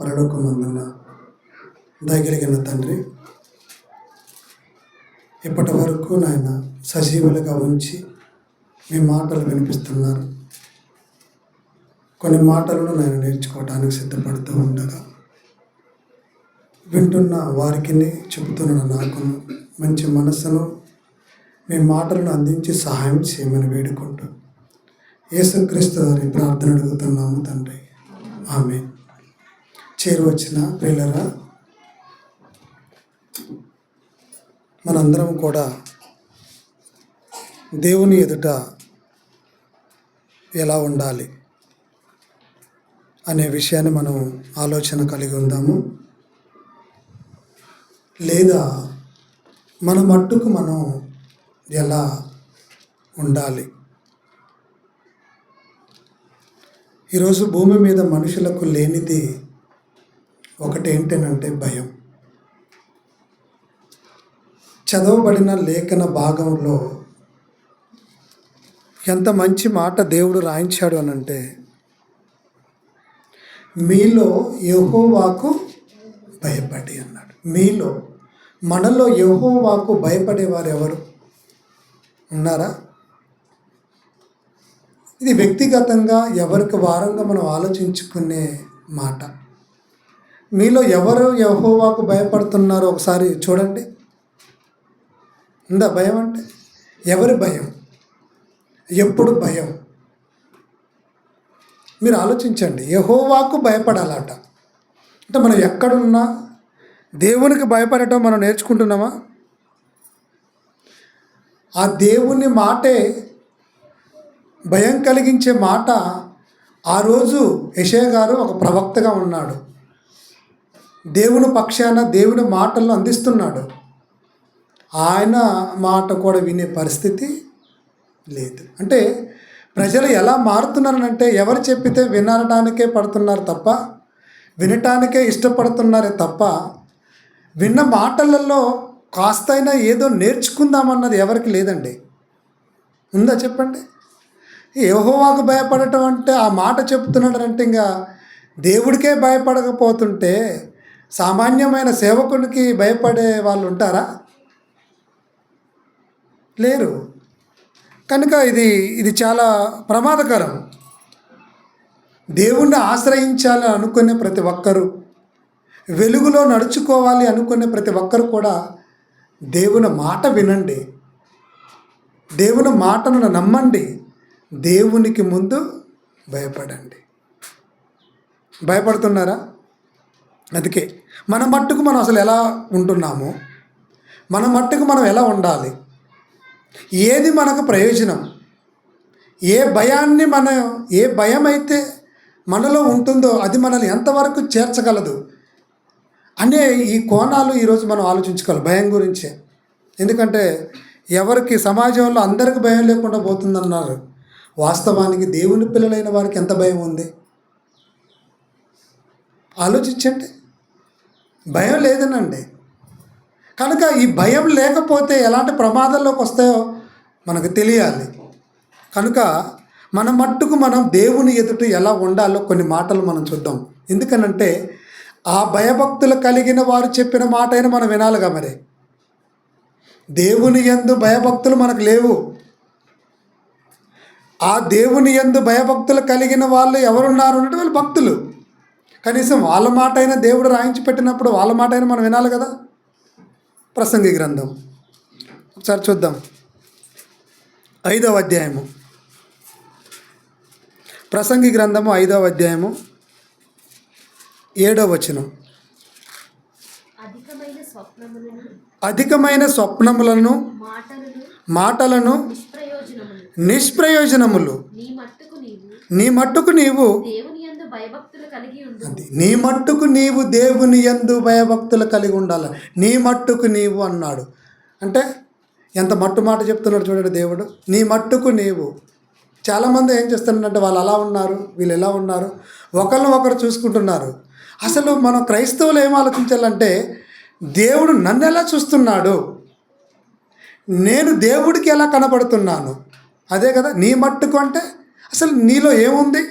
పరలోకమందున్న దయగలిగిన తండ్రి, ఇప్పటి వరకు నాయన సజీవులుగా ఉంచి మీ మాటలు వినిపిస్తున్నారు. కొన్ని మాటలను నేను నేర్చుకోవడానికి సిద్ధపడుతూ ఉండగా వింటున్న వారికి చెబుతున్న నాకు మంచి మనస్సును మీ మాటలను అందించి సహాయం చేయమని వేడుకుంటూ యేసుక్రీస్తు వారి ప్రార్థన అడుగుతున్నాము తండ్రి, ఆమేన్. చేరువచ్చిన ప్రియులారా, మనందరం కూడా దేవుని ఎదుట ఎలా ఉండాలి అనే విషయాన్ని మనం ఆలోచన కలిగి ఉందాము. లేదా మన మట్టుకు మనం ఎలా ఉండాలి? ఈరోజు భూమి మీద మనుషులకు లేనిది ఒకటి ఏంటంటే భయం. చదవబడిన లేఖన భాగంలో ఎంత మంచి మాట దేవుడు రాయించాడు అనంటే, మీలో యెహోవాకు భయపడి అన్నాడు. మీలో, మనలో యెహోవాకు భయపడేవారు ఎవరు ఉన్నారా? ఇది వ్యక్తిగతంగా ఎవరికి వారంగా మనం ఆలోచించుకునే మాట. మీలో ఎవరు యెహోవాకు భయపడుతున్నారో ఒకసారి చూడండి. ఉందా భయం? అంటే ఎవరి భయం? ఎప్పుడు భయం? మీరు ఆలోచించండి. యెహోవాకు భయపడాలట అంటే మనం ఎక్కడున్నా దేవునికి భయపడటం మనం నేర్చుకుంటున్నామా? ఆ దేవుని మాటే భయం కలిగించే మాట. ఆ రోజు యెషయా గారు ఒక ప్రవక్తగా ఉన్నాడు. దేవుని పక్షాన దేవుని మాటలను అందిస్తున్నాడు. ఆయన మాట కూడా వినే పరిస్థితి లేదు. అంటే ప్రజలు ఎలా మారుతున్నారంటే, ఎవరు చెప్పితే వినడానికే పడుతున్నారు తప్ప, వినటానికే ఇష్టపడుతున్నారే తప్ప, విన్న మాటలలో కాస్తైనా ఏదో నేర్చుకుందామన్నది ఎవరికి లేదండి. ఉందా చెప్పండి? యెహోవాకు భయపడటం అంటే, ఆ మాట చెప్తున్నాడంటే ఇంకా దేవుడికే భయపడకపోతుంటే సామాన్యమైన సేవకునికి భయపడే వాళ్ళు ఉంటారా? లేరు. కనుక ఇది చాలా ప్రమాదకరం. దేవుణ్ణి ఆశ్రయించాలని అనుకునే ప్రతి ఒక్కరూ, వెలుగులో నడుచుకోవాలి అనుకునే ప్రతి ఒక్కరు కూడా దేవుని మాట వినండి, దేవుని మాటను నమ్మండి, దేవునికి ముందు భయపడండి. భయపడుతున్నారా? అందుకే మన మట్టుకు మనం అసలు ఎలా ఉంటున్నామో, మన మట్టుకు మనం ఎలా ఉండాలి, ఏది మనకు ప్రయోజనం, ఏ భయం అయితే మనలో ఉంటుందో అది మనల్ని ఎంతవరకు చేర్చగలదు అనే ఈ కోణాలు ఈరోజు మనం ఆలోచించుకోవాలి భయం గురించే. ఎందుకంటే ఎవరికి సమాజంలో అందరికి భయం లేకుండా పోతుందన్నారు. వాస్తవానికి దేవుని పిల్లలైన వారికి ఎంత భయం ఉంది ఆలోచించండి. భయం లేదనండి. కనుక ఈ భయం లేకపోతే ఎలాంటి ప్రమాదాల్లోకి వస్తాయో మనకు తెలియాలి. కనుక మన మట్టుకు మనం దేవుని ఎదుట ఎలా ఉండాలో కొన్ని మాటలు మనం చూద్దాం. ఎందుకనంటే ఆ భయభక్తులు కలిగిన వారు చెప్పిన మాట అయినా మనం వినాలిగా. మరి దేవుని యందు భయభక్తులు మనకు లేవు. ఆ దేవుని యందు భయభక్తులు కలిగిన వాళ్ళు ఎవరున్నారు అంటే వాళ్ళు భక్తులు. కనీసం వాళ్ళ మాట అయినా దేవుడు రాయించి పెట్టినప్పుడు వాళ్ళ మాట అయినా మనం వినాలి కదా. ప్రసంగి గ్రంథం ఒకసారి చూద్దాం. 5వ అధ్యాయము, ప్రసంగి గ్రంథము 5వ అధ్యాయము 7వ వచనం. అధికమైన స్వప్నములను మాటలను నిష్ప్రయోజనములు నీ మట్టుకు నీవు నీ మట్టుకు నీవు దేవుని యందు భయభక్తులు కలిగి ఉండాలి. నీ మట్టుకు నీవు అన్నాడు అంటే ఎంత మట్టు మాట చెప్తున్నాడు చూడండి దేవుడు. నీ మట్టుకు నీవు. చాలామంది ఏం చేస్తున్నారంటే వాళ్ళు అలా ఉన్నారు, వీళ్ళు ఎలా ఉన్నారు, ఒకరు చూసుకుంటున్నారు. అసలు మనం క్రైస్తవులు ఏం ఆలోచించాలంటే, దేవుడు నన్ను ఎలా చూస్తున్నాడు, నేను దేవుడికి ఎలా కనబడుతున్నాను, అదే కదా నీ మట్టుకు అంటే. అసలు నీలో ఏముంది?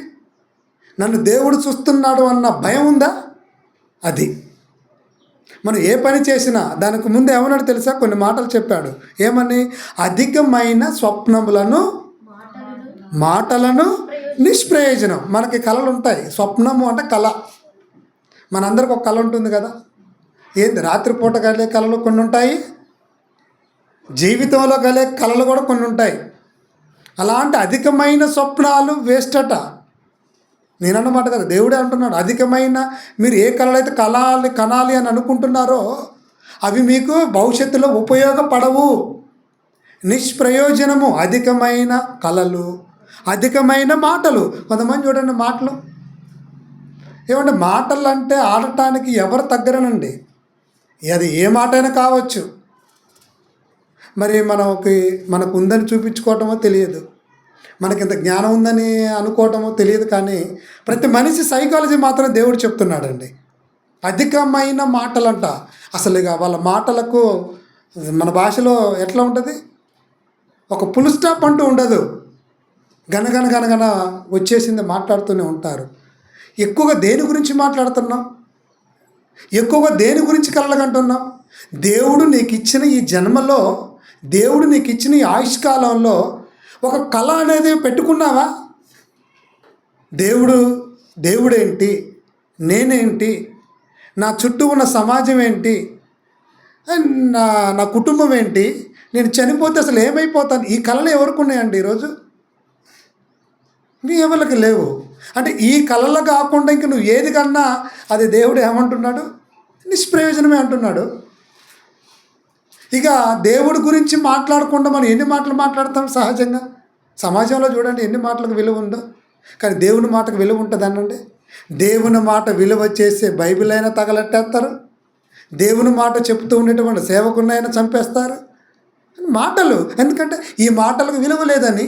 నన్ను దేవుడు చూస్తున్నాడు అన్న భయం ఉందా? అది మనం ఏ పని చేసినా దానికి ముందు ఏమన్నాడు తెలుసా? కొన్ని మాటలు చెప్పాడు. ఏమని? అధికమైన స్వప్నములను మాటలను నిష్ప్రయోజనం. మనకి కళలు ఉంటాయి. స్వప్నము అంటే కళ. మనందరికి ఒక కళ ఉంటుంది కదా. ఏంది? రాత్రిపూట కలిగే కళలు కొన్ని ఉంటాయి, జీవితంలో కలిగే కళలు కూడా కొన్ని ఉంటాయి. అలాంటి అధికమైన స్వప్నాలు వేస్ట్ అట. నేనన్నమాట కదా, దేవుడే అంటున్నాడు. అధికమైన మీరు ఏ కళలైతే కనాలి అని అనుకుంటున్నారో అవి మీకు భవిష్యత్తులో ఉపయోగపడవు, నిష్ప్రయోజనము. అధికమైన కళలు, అధికమైన మాటలు. కొంతమంది చూడండి మాటలు ఏమంటే మాటలు అంటే ఆడటానికి ఎవరు తగ్గరనండి. అది ఏ మాట అయినా కావచ్చు. మరి మనకు ఉందని చూపించుకోవటమో తెలియదు, మనకింత జ్ఞానం ఉందని అనుకోవటమో తెలియదు. కానీ ప్రతి మనిషి సైకాలజీ మాత్రం దేవుడు చెప్తున్నాడండి. అధికమైన మాటలంట. అసలు ఇక వాళ్ళ మాటలకు మన భాషలో ఎట్లా ఉంటుంది? ఒక ఫుల్ స్టాప్ అంటూ ఉండదు. గనగన గనగన వచ్చేసింది మాట్లాడుతూనే ఉంటారు. ఎక్కువగా దేని గురించి మాట్లాడుతున్నాం? ఎక్కువగా దేని గురించి కలలుగంటున్నాం? దేవుడు నీకు ఇచ్చిన ఈ జన్మలో, దేవుడు నీకు ఇచ్చిన ఈ ఆయుష్కాలంలో ఒక కళ అనేది పెట్టుకున్నావా? దేవుడేంటి, నేనేంటి, నా చుట్టూ ఉన్న సమాజం ఏంటి, నా కుటుంబం ఏంటి, నేను చనిపోతే అసలు ఏమైపోతాను? ఈ కళలు ఎవరికి ఉన్నాయండి ఈరోజు? మీ ఎవరికి లేవు. అంటే ఈ కళలు కాకుండా ఇంక నువ్వు ఏది కన్నా అది దేవుడు ఏమంటున్నాడు? నిష్ప్రయోజనమే అంటున్నాడు. ఇక దేవుడి గురించి మాట్లాడకుండా మనం ఎన్ని మాటలు మాట్లాడతాం సహజంగా? సమాజంలో చూడండి ఎన్ని మాటలకు విలువ ఉందో. కానీ దేవుని మాటకు విలువ ఉంటుందనండి? దేవుని మాట విలువ చేసే బైబిల్ అయినా తగలెట్టేస్తారు, దేవుని మాట చెప్తూ ఉండేటువంటి సేవకున్నైనా చంపేస్తారు. మాటలు, ఎందుకంటే ఈ మాటలకు విలువ లేదని.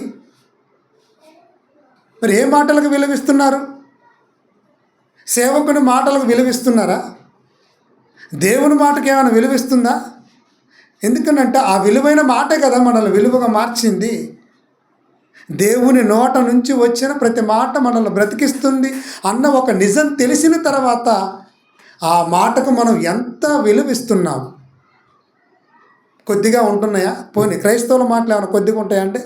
మరి ఏ మాటలకు విలువిస్తున్నారు? సేవకుని మాటలకు విలువిస్తున్నారా? దేవుని మాటకి ఏమైనా విలువిస్తుందా? ఎందుకనంటే ఆ విలువైన మాటే కదా మనల్ని విలువగా మార్చింది. దేవుని నోట నుంచి వచ్చిన ప్రతి మాట మనల్ని బ్రతికిస్తుంది అన్న ఒక నిజం తెలిసిన తర్వాత ఆ మాటకు మనం ఎంత విలువిస్తున్నాం? కొద్దిగా ఉంటున్నాయా? పోనీ క్రైస్తవుల మాటలు ఏమైనా కొద్దిగా ఉంటాయంటే?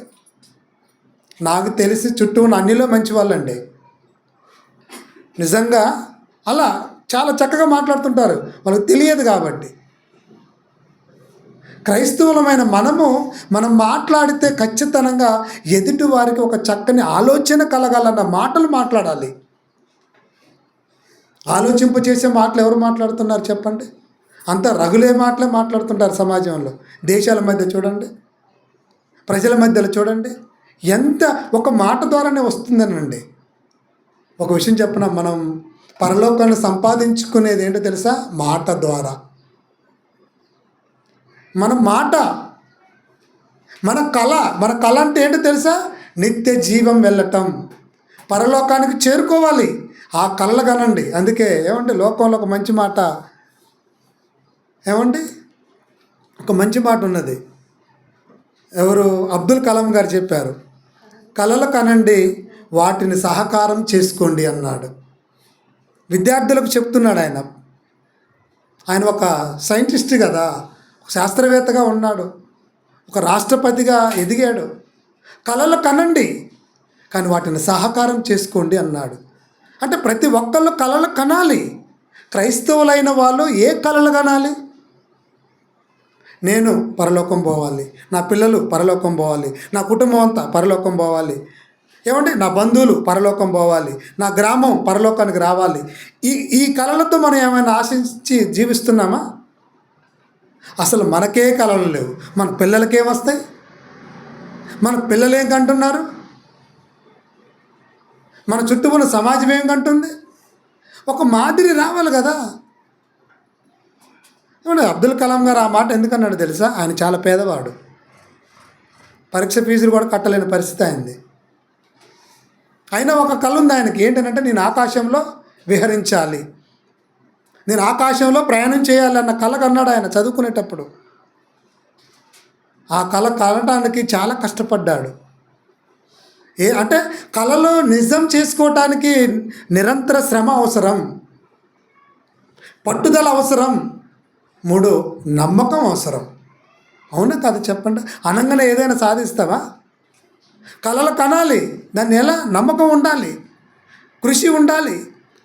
నాకు తెలిసి చుట్టూ ఉన్న అన్నిలో మంచి వాళ్ళండి. నిజంగా అలా చాలా చక్కగా మాట్లాడుతుంటారు, వాళ్ళకి తెలియదు కాబట్టి. క్రైస్తవులమైన మనం మాట్లాడితే ఖచ్చితంగా ఎదుటి వారికి ఒక చక్కని ఆలోచన కలగాలన్న మాటలు మాట్లాడాలి. ఆలోచింపచేసే మాటలు ఎవరు మాట్లాడుతున్నారు చెప్పండి? అంత రగులే మాటలే మాట్లాడుతుంటారు సమాజంలో. దేశాల మధ్య చూడండి, ప్రజల మధ్యలో చూడండి, ఎంత ఒక మాట ద్వారానే వస్తుందనండి. ఒక విషయం చెప్పిన, మనం పరలోకాన్ని సంపాదించుకునేది ఏంటో తెలుసా? మాట ద్వారా. మన మాట, మన కళ అంటే ఏంటో తెలుసా? నిత్య జీవం వెళ్ళటం, పరలోకానికి చేరుకోవాలి. ఆ కళలు కనండి. అందుకే ఏమండి లోకంలో ఒక మంచి మాట, ఒక మంచి మాట ఉన్నది. ఎవరు? అబ్దుల్ కలాం గారు చెప్పారు, కళలు కనండి, వాటిని సహకారం చేసుకోండి అన్నాడు. విద్యార్థులకు చెప్తున్నాడు ఆయన ఒక సైంటిస్ట్ కదా, శాస్త్రవేత్తగా ఉన్నాడు, ఒక రాష్ట్రపతిగా ఎదిగాడు. కళలు కనండి, కానీ వాటిని సహకారం చేసుకోండి అన్నాడు. అంటే ప్రతి ఒక్కళ్ళు కళలు కనాలి. క్రైస్తవులైన వాళ్ళు ఏ కళలు కనాలి? నేను పరలోకం పోవాలి, నా పిల్లలు పరలోకం పోవాలి, నా కుటుంబం అంతా పరలోకం పోవాలి, నా బంధువులు పరలోకం పోవాలి, నా గ్రామం పరలోకానికి రావాలి. ఈ కళలతో మనం ఏమైనా ఆశించి జీవిస్తున్నామా? అసలు మనకే కళలు లేవు, మన పిల్లలకేమొస్తాయి? మన పిల్లలు ఏం కంటున్నారు? మన చుట్టూ ఉన్న సమాజం ఏం కంటుంది? ఒక మాదిరి రావాలి కదా. అబ్దుల్ కలాం గారు ఆ మాట ఎందుకన్నాడు తెలుసా? ఆయన చాలా పేదవాడు, పరీక్ష ఫీజులు కూడా కట్టలేని పరిస్థితి అయింది. అయినా ఒక కళ ఉంది ఆయనకి. ఏంటంటే నేను ఆకాశంలో విహరించాలి, నేను ఆకాశంలో ప్రయాణం చేయాలన్న కళ కన్నాడు ఆయన చదువుకునేటప్పుడు. ఆ కళ కనడానికి చాలా కష్టపడ్డాడు. అంటే కళలో నిజం చేసుకోవటానికి నిరంతర శ్రమ అవసరం. పట్టుదల అవసరం. 3 నమ్మకం అవసరం. అవునా కాదు చెప్పండి? అనంగానే ఏదైనా సాధిస్తావా? కలలు కనాలి. దాన్ని ఎలా? నమ్మకం ఉండాలి, కృషి ఉండాలి,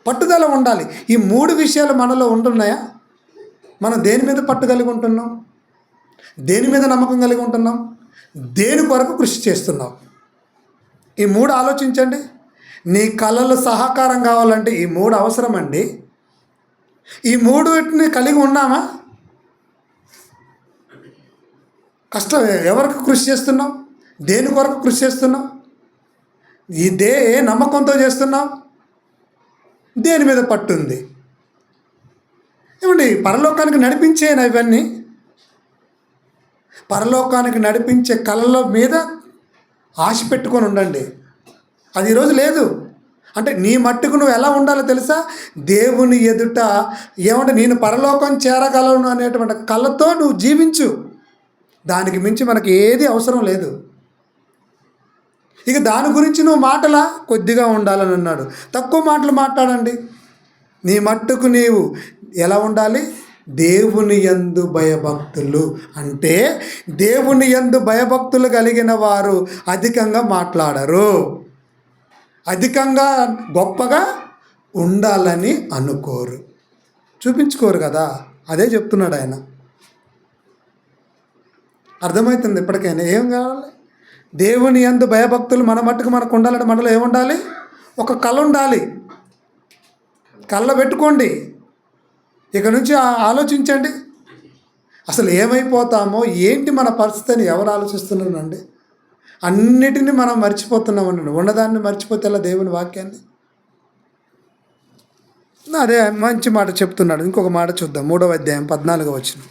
పట్టుదల ఉండాలి. ఈ 3 విషయాలు మనలో ఉంటున్నాయా? మనం దేని మీద పట్టు కలిగి ఉంటున్నాం? దేని మీద నమ్మకం కలిగి ఉంటున్నాం? దేని కొరకు కృషి చేస్తున్నాం? ఈ 3 ఆలోచించండి. నీ కళలు సహకారం కావాలంటే ఈ 3 అవసరం అండి. ఈ 3 కలిగి ఉన్నామా? కష్టం. ఎవరికి కృషి చేస్తున్నాం? దేని కొరకు కృషి చేస్తున్నాం? ఏ నమ్మకంతో చేస్తున్నాం? దేని మీద పట్టుంది? ఏమండి, పరలోకానికి నడిపించేనా ఇవన్నీ? పరలోకానికి నడిపించే కళల మీద ఆశ పెట్టుకొని ఉండండి. అది ఈరోజు లేదు. అంటే నీ మట్టుకు నువ్వు ఎలా ఉండాలో తెలుసా? దేవుని ఎదుట ఏమంటే నేను పరలోకం చేరగలను అనేటువంటి కళతో నువ్వు జీవించు. దానికి మించి మనకి ఏది అవసరం లేదు. ఇక దాని గురించి నువ్వు మాటలా కొద్దిగా ఉండాలని అన్నాడు. తక్కువ మాటలు మాట్లాడండి. నీ మట్టుకు నీవు ఎలా ఉండాలి? దేవుని యందు భయభక్తులు. అంటే దేవుని యందు భయభక్తులు కలిగిన వారు అధికంగా మాట్లాడరు, అధికంగా గొప్పగా ఉండాలని అనుకోరు, చూపించుకోరు కదా. అదే చెప్తున్నాడు ఆయన. అర్థమవుతుంది ఇప్పటికైనా? ఏం కావాలి? దేవుని యందు భయభక్తులు మన మట్టుకు మనకు ఉండాలంటే మనలో ఏముండాలి? ఒక కళ ఉండాలి. కళ్ళ పెట్టుకోండి. ఇక నుంచి ఆలోచించండి. అసలు ఏమైపోతామో ఏంటి మన పరిస్థితిని ఎవరు ఆలోచిస్తున్నారండి? అన్నిటినీ మనం మర్చిపోతున్నామనండి. ఉన్నదాన్ని మర్చిపోతే ఎలా దేవుని వాక్యాన్ని? అదే మంచి మాట చెప్తున్నాడు. ఇంకొక మాట చూద్దాం. 3వ అధ్యాయం 14వ వచనం.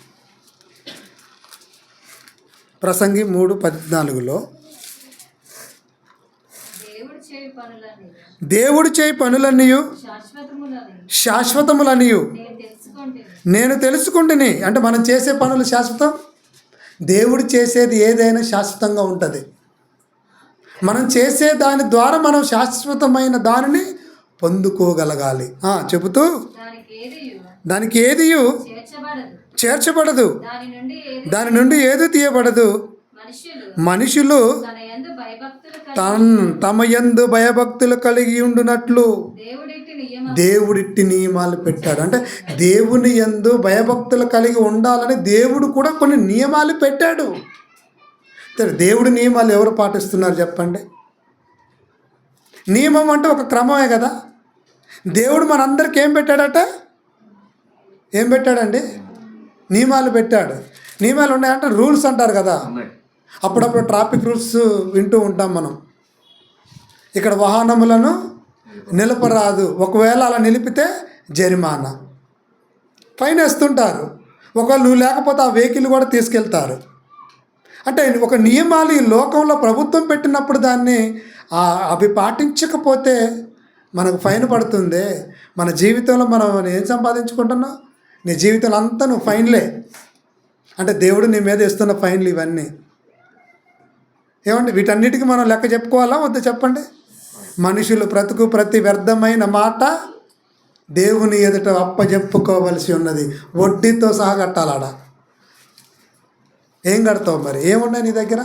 ప్రసంగి 3:14లో దేవుడు చేయి పనులన్నీయు శాశ్వతములనియు నేను తెలుసుకుంటుని. అంటే మనం చేసే పనులు శాశ్వతం. దేవుడు చేసేది ఏదైనా శాశ్వతంగా ఉంటుంది. మనం చేసే దాని ద్వారా మనం శాశ్వతమైన దానిని పొందుకోగలగాలి. చెబుతూ దానికి ఏదియు చేర్చబడదు, దాని నుండి ఏది తీయబడదు. మనుషులు తమ యందు భయభక్తులు కలిగి ఉండునట్లు దేవుడిట్టి నియమాలు పెట్టాడు. అంటే దేవుని యందు భయభక్తులు కలిగి ఉండాలని దేవుడు కూడా కొన్ని నియమాలు పెట్టాడు. దేవుడి నియమాలు ఎవరు పాటిస్తున్నారు చెప్పండి? నియమం అంటే ఒక క్రమమే కదా. దేవుడు మనందరికీ ఏం పెట్టాడట? ఏం పెట్టాడండి? నియమాలు పెట్టాడు. నియమాలు ఉన్నాయంటే రూల్స్ అంటారు కదా. అప్పుడప్పుడు ట్రాఫిక్ రూల్స్ వింటూ ఉంటాం మనం. ఇక్కడ వాహనములను నిలపరాదు, ఒకవేళ అలా నిలిపితే జరిమానా, ఫైన్ వేస్తుంటారు. ఒకవేళ నువ్వు లేకపోతే ఆ వెహికల్ కూడా తీసుకెళ్తారు. అంటే ఒక నియమాలు ఈ లోకంలో ప్రభుత్వం పెట్టినప్పుడు దాన్ని అవి పాటించకపోతే మనకు ఫైన్ పడుతుంది. మన జీవితంలో మనం ఏం సంపాదించుకుంటున్నావు? నీ జీవితంలో అంతా నువ్వు ఫైన్లే. అంటే దేవుడు నీ మీద ఇస్తున్న ఫైన్లు ఇవన్నీ. ఏమంటే వీటన్నిటికీ మనం లెక్క చెప్పుకోవాలా వద్దా చెప్పండి? మనుషులు బ్రతుకు ప్రతి వ్యర్థమైన మాట దేవుని ఎదుట అప్పచెప్పుకోవలసి ఉన్నది. వడ్డీతో సహా కట్టాలాడ. ఏం కడతావు మరి? ఏమున్నాయి నీ దగ్గర?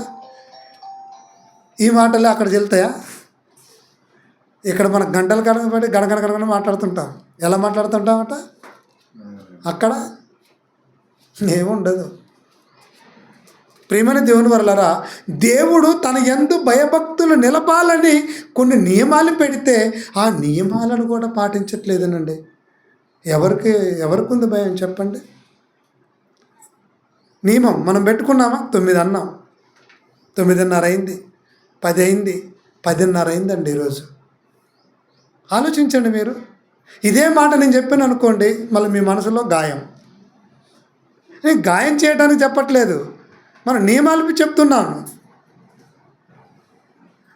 ఈ మాటలే అక్కడ చెల్తాయా? ఇక్కడ మనకు గంటలు కడగబడి గడగడ మాట్లాడుతుంటాం. ఎలా మాట్లాడుతుంటామట? అక్కడ ఏముండదు. ప్రియమైన దేవుని వరలరా, దేవుడు తన యందు భయభక్తులు నిలపాలని కొన్ని నియమాలు పెడితే ఆ నియమాలను కూడా పాటించట్లేదనండి. ఎవరికి ఉంది భయం చెప్పండి? నియమం మనం పెట్టుకున్నామా? 9 అన్నాం, 9:30 అయింది, 10 అయింది, 10:30 అయిందండి ఈరోజు. ఆలోచించండి మీరు. ఇదే మాట నేను చెప్పాను అనుకోండి, మళ్ళీ మీ మనసులో గాయం. నేను గాయం చేయడానికి చెప్పట్లేదు, మన నియమాలు చెప్తున్నాను.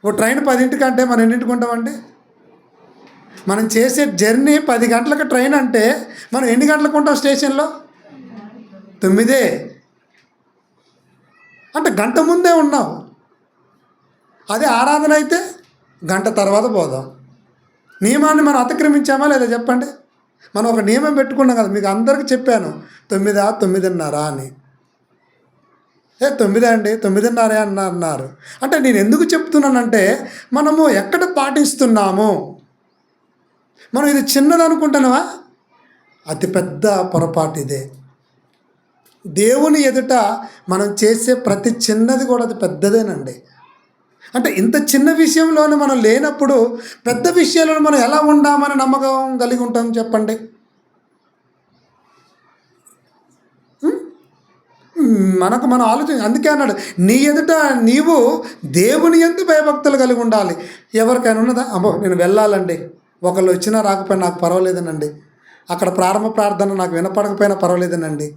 ఓ ట్రైన్ 10 అంటే మనం ఎన్నింటికి ఉంటామండి? మనం చేసే జర్నీ 10 గంటలకు ట్రైన్ అంటే మనం ఎన్ని గంటలకు ఉంటాం స్టేషన్లో? 9. అంటే గంట ముందే ఉన్నావు. అదే ఆరాధన అయితే గంట తర్వాత పోదాం. నియమాన్ని మనం అతిక్రమించామా లేదా చెప్పండి? మనం ఒక నియమం పెట్టుకున్నాం కదా, మీకు అందరికీ చెప్పాను 9, 9:30 అని. 9 అండి, 9:30 అన్నారు. అంటే నేను ఎందుకు చెప్తున్నానంటే, మనము ఎక్కడ పాటిస్తున్నాము. మనం ఇది చిన్నది అనుకుంటున్నావా? అతి పెద్ద పొరపాటు ఇదే. దేవుని ఎదుట మనం చేసే ప్రతి చిన్నది కూడా అది పెద్దదేనండి. అంటే ఇంత చిన్న విషయంలోనే మనం లేనప్పుడు పెద్ద విషయాలను మనం ఎలా ఉండామని నమ్మకం కలిగి ఉంటాం చెప్పండి. మనకు మనం అందుకే అన్నాడు, నీ ఎదుట నీవు దేవుని యందు భయభక్తులు కలిగి ఉండాలి. ఎవరికైనా ఉన్నదా? అమ్మో నేను వెళ్ళాలండి, ఒకళ్ళు వచ్చినా రాకపోయినా నాకు పర్వాలేదనండి, అక్కడ ప్రారంభ ప్రార్థన నాకు వినపడకపోయినా పర్వాలేదనండి.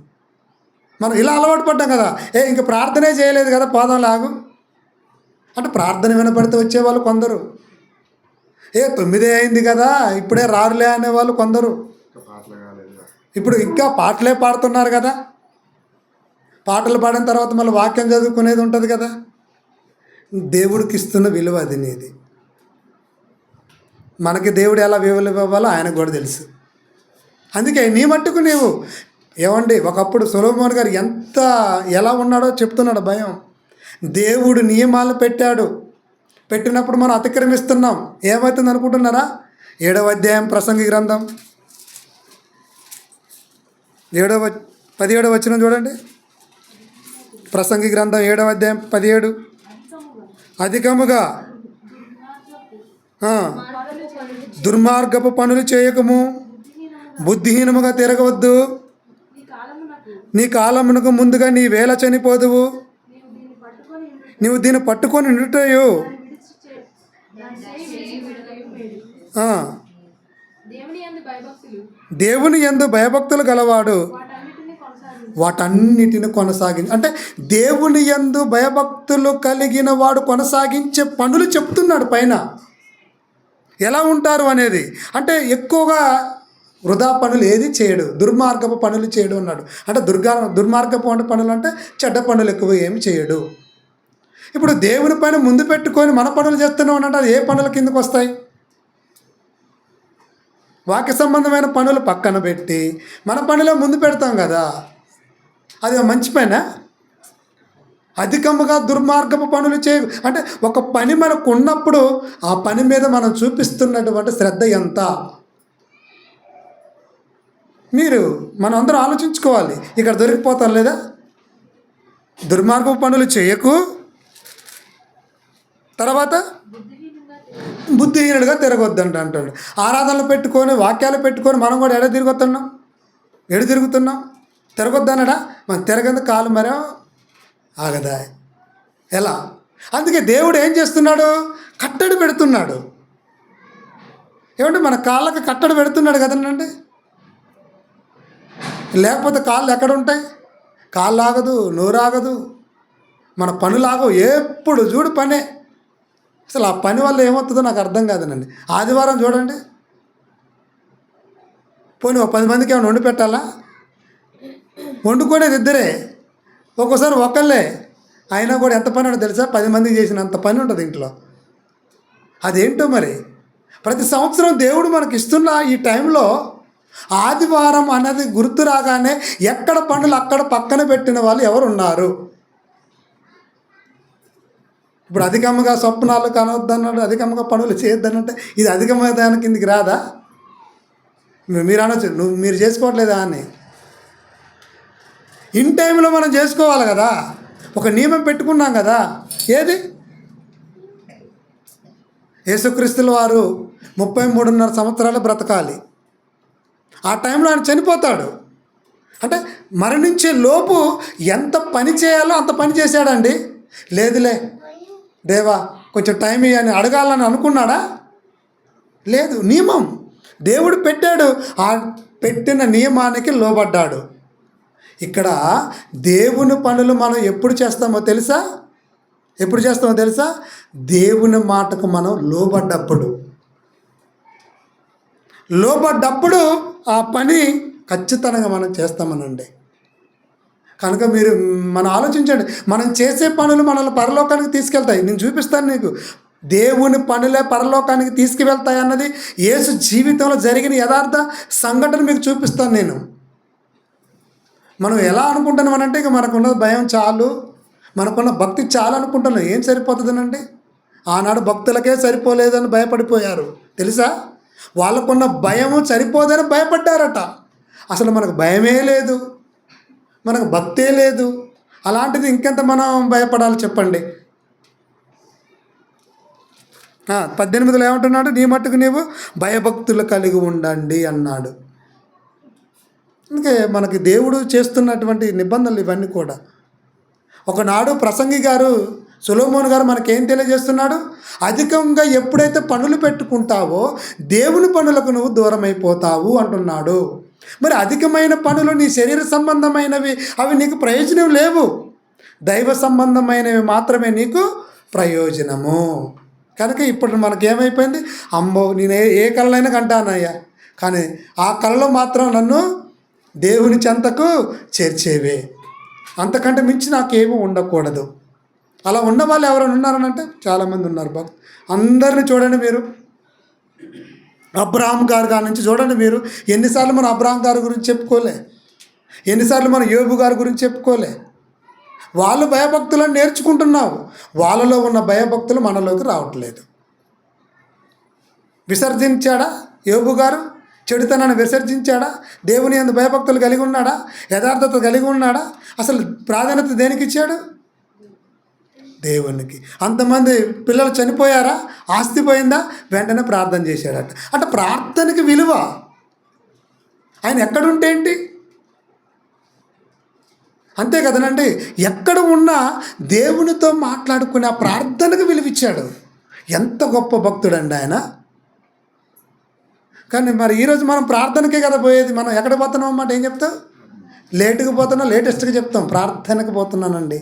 మనం ఇలా అలవాటు పడ్డాం కదా, ఇంక ప్రార్థనే చేయలేదు కదా, పోదాం లాగు అంటే ప్రార్థన వినపడితే వచ్చేవాళ్ళు కొందరు, 9 అయింది కదా ఇప్పుడే రారులే అనేవాళ్ళు కొందరు. ఇప్పుడు ఇంకా పాటలే పాడుతున్నారు కదా, పాటలు పాడిన తర్వాత మళ్ళీ వాక్యం చదువుకునేది ఉంటుంది కదా. దేవుడికి ఇస్తున్న విలువ అది నీది. మనకి దేవుడు ఎలా విలువ ఇవ్వాలో ఆయనకు కూడా తెలుసు. అందుకే నీ మట్టుకు నీవు ఏమండి, ఒకప్పుడు సొలొమోను గారు ఎలా ఉన్నాడో చెప్తున్నాడు. భయం. దేవుడు నియమాలు పెట్టినప్పుడు మనం అతిక్రమిస్తున్నాం. ఏమవుతుంది అనుకుంటున్నారా? 7వ అధ్యాయం ప్రసంగి గ్రంథం 17వ వచనం చూడండి. ప్రసంగి గ్రంథం 7వ అధ్యాయం 17. అధికముగా దుర్మార్గపు పనులు చేయకము, బుద్ధిహీనముగా తిరగవద్దు, నీ కాలమునకు ముందుగా నీ వేళ చనిపోదువు, నీవు దీన్ని పట్టుకొని ఉండుటయు దేవుని యందు భయభక్తులు గలవాడు వాటన్నిటిని కొనసాగించి, అంటే దేవుని యందు భయభక్తులు కలిగిన వాడు కొనసాగించే పనులు చెప్తున్నాడు పైన. ఎలా ఉంటారు అనేది, అంటే ఎక్కువగా వృధా పనులు ఏది చేయడు, దుర్మార్గపు పనులు చేయడు అన్నాడు. అంటే దుర్మార్గపు పనులు అంటే చెడ్డ పనులు ఎక్కువ ఏమి చేయడు. ఇప్పుడు దేవుని పైన ముందు పెట్టుకొని మన పనులు చేస్తున్నాం అంటే అది ఏ పనుల కిందకు వస్తాయి? వాక్య సంబంధమైన పనులు పక్కన పెట్టి మన పనిలో ముందు పెడతాం కదా, అది మంచి పైన. అధికముగా దుర్మార్గపు పనులు అంటే ఒక పని మనకు ఉన్నప్పుడు ఆ పని మీద మనం చూపిస్తున్నటువంటి శ్రద్ధ ఎంత మనం అందరం ఆలోచించుకోవాలి. ఇక్కడ దొరికిపోతాం లేదా? దుర్మార్గపు పనులు చేయకు, తర్వాత బుద్ధిహీనుడిగా తిరగొద్దంట అంటాడు. ఆరాధనలు పెట్టుకొని వాక్యాలు పెట్టుకొని మనం కూడా ఎడు తిరుగుతున్నాం తిరగొద్దనడా? మనం తిరగందుకు కాలు మరో ఆగదా? ఎలా? అందుకే దేవుడు ఏం చేస్తున్నాడు? కట్టడి పెడుతున్నాడు. ఏమంటే మన కాళ్ళకి కట్టడి పెడుతున్నాడు కదండి. లేకపోతే కాళ్ళు ఎక్కడ ఉంటాయి? కాళ్ళు ఆగదు, నోరు ఆగదు, మన పనులాగవు. ఎప్పుడు చూడు పనే. అసలు ఆ పని వల్ల ఏమవుతుందో నాకు అర్థం కాదనండి. ఆదివారం చూడండి, పోనీ 10 మందికి ఏమైనా వండి పెట్టాలా? వండుకునేది ఇద్దరే, ఒక్కోసారి ఒకళ్ళే, అయినా కూడా ఎంత పని ఉంటుంది తెలుసా? 10 మందికి చేసినంత పని ఉంటుంది ఇంట్లో. అదేంటో మరి. ప్రతి సంవత్సరం దేవుడు మనకి ఇస్తున్న ఈ టైంలో ఆదివారం అన్నది గుర్తు రాగానే ఎక్కడ పనులు అక్కడ పక్కన పెట్టిన వాళ్ళు ఎవరు ఉన్నారు? ఇప్పుడు అధికంగా స్వప్నాలు కనవద్దన్నాడు, అధికంగా పనులు చేయొద్దనంటే ఇది అధికమైన దాని కిందికి రాదా? మీరు అనొచ్చు, మీరు చేసుకోవట్లేదా అని. ఇన్ టైంలో మనం చేసుకోవాలి కదా, ఒక నియమం పెట్టుకున్నాం కదా. ఏది? యేసుక్రీస్తుల వారు 33.5 సంవత్సరాలు బ్రతకాలి. ఆ టైంలో ఆయన చనిపోతాడు. అంటే మరణించే లోపు ఎంత పని చేయాలో అంత పని చేశాడండి. లేదులే దేవా కొంచెం టైం ఇవ్వని అడగాలని అనుకున్నాడా? లేదు. నియమం దేవుడు పెట్టాడు, ఆ పెట్టిన నియమానికి లోబడ్డాడు. ఇక్కడ దేవుని పనులు మనం ఎప్పుడు చేస్తామో తెలుసా? దేవుని మాటకు మనం లోబడ్డప్పుడు ఆ పని ఖచ్చితంగా మనం చేస్తామనండి. కనుక మనం ఆలోచించండి, మనం చేసే పనులు మనల్ని పరలోకానికి తీసుకెళ్తాయి. నేను చూపిస్తాను నీకు. దేవుని పనులే పరలోకానికి తీసుకువెళ్తాయన్నది యేసు జీవితంలో జరిగిన యథార్థ సంఘటన మీకు చూపిస్తాను నేను. మనం ఎలా అనుకుంటున్నామనంటే ఇక మనకున్న భయం చాలు, మనకున్న భక్తి చాలు అనుకుంటున్నాం. ఏం సరిపోతుందనండి? ఆనాడు భక్తులకే సరిపోలేదని భయపడిపోయారు తెలుసా. వాళ్ళకున్న భయము సరిపోదని భయపడ్డారట. అసలు మనకు భయమే లేదు, మనకు భక్తే లేదు. అలాంటిది ఇంకెంత మనం భయపడాలి చెప్పండి. 18లో ఏమంటున్నాడు? నీ మట్టుకు నీవు భయభక్తులు కలిగి ఉండండి అన్నాడు. అందుకే మనకి దేవుడు చేస్తున్నటువంటి నిబంధనలు ఇవన్నీ కూడా. ఒకనాడు ప్రసంగి గారు సొలొమోను గారు మనకేం తెలియజేస్తున్నాడు? అధికంగా ఎప్పుడైతే పనులు పెట్టుకుంటావో దేవుని పనులకు నువ్వు దూరం అయిపోతావు అంటున్నాడు. మరి అధికమైన పనులు నీ శరీర సంబంధమైనవి, అవి నీకు ప్రయోజనం లేవు. దైవ సంబంధమైనవి మాత్రమే నీకు ప్రయోజనము. కనుక ఇప్పుడు మనకేమైపోయింది? అమ్మో నేను ఏ కళలైనా కంటానయ్యా, కానీ ఆ కళలో మాత్రం నన్ను దేవుని చెంతకు చేర్చేవే, అంతకంటే మించి నాకేమీ ఉండకూడదు. అలా ఉన్న వాళ్ళు ఎవరైనా ఉన్నారనంటే చాలామంది ఉన్నారు. అందరిని చూడండి మీరు. అబ్రహాం గారు కాడి నుంచి చూడండి మీరు. ఎన్నిసార్లు మనం అబ్రహాం గారి గురించి చెప్పుకోలే, ఎన్నిసార్లు మనం యోబు గారి గురించి చెప్పుకోలే. వాళ్ళు భయభక్తులను నేర్చుకుంటున్నావు, వాళ్ళలో ఉన్న భయభక్తులు మనలోకి రావట్లేదు. విసర్జించాడా యోబు గారు? చెడుతనాన్ని విసర్జించాడా? దేవుని యందు భయభక్తులు కలిగి ఉన్నాడా? యథార్థత కలిగి ఉన్నాడా? అసలు ప్రాధాన్యత దేనికి ఇచ్చాడు? దేవునికి. అంతమంది పిల్లలు చనిపోయారా? ఆస్తి పోయిందా? వెంటనే ప్రార్థన చేశాడట. అంటే ప్రార్థనకి విలువ. ఆయన ఎక్కడుంటే ఏంటి? అంతే కదనండి. ఎక్కడ ఉన్నా దేవునితో మాట్లాడుకుని ఆ ప్రార్థనకు విలువిచ్చాడు. ఎంత గొప్ప భక్తుడండి ఆయన. కానీ మరి ఈరోజు మనం ప్రార్థనకే కదా పోయేది. మనం ఎక్కడ పోతున్నాం అన్నమాట ఏం చెప్తాం? లేటుగా పోతున్నా, లేటెస్ట్గా చెప్తాం ప్రార్థనకు పోతున్నానండి.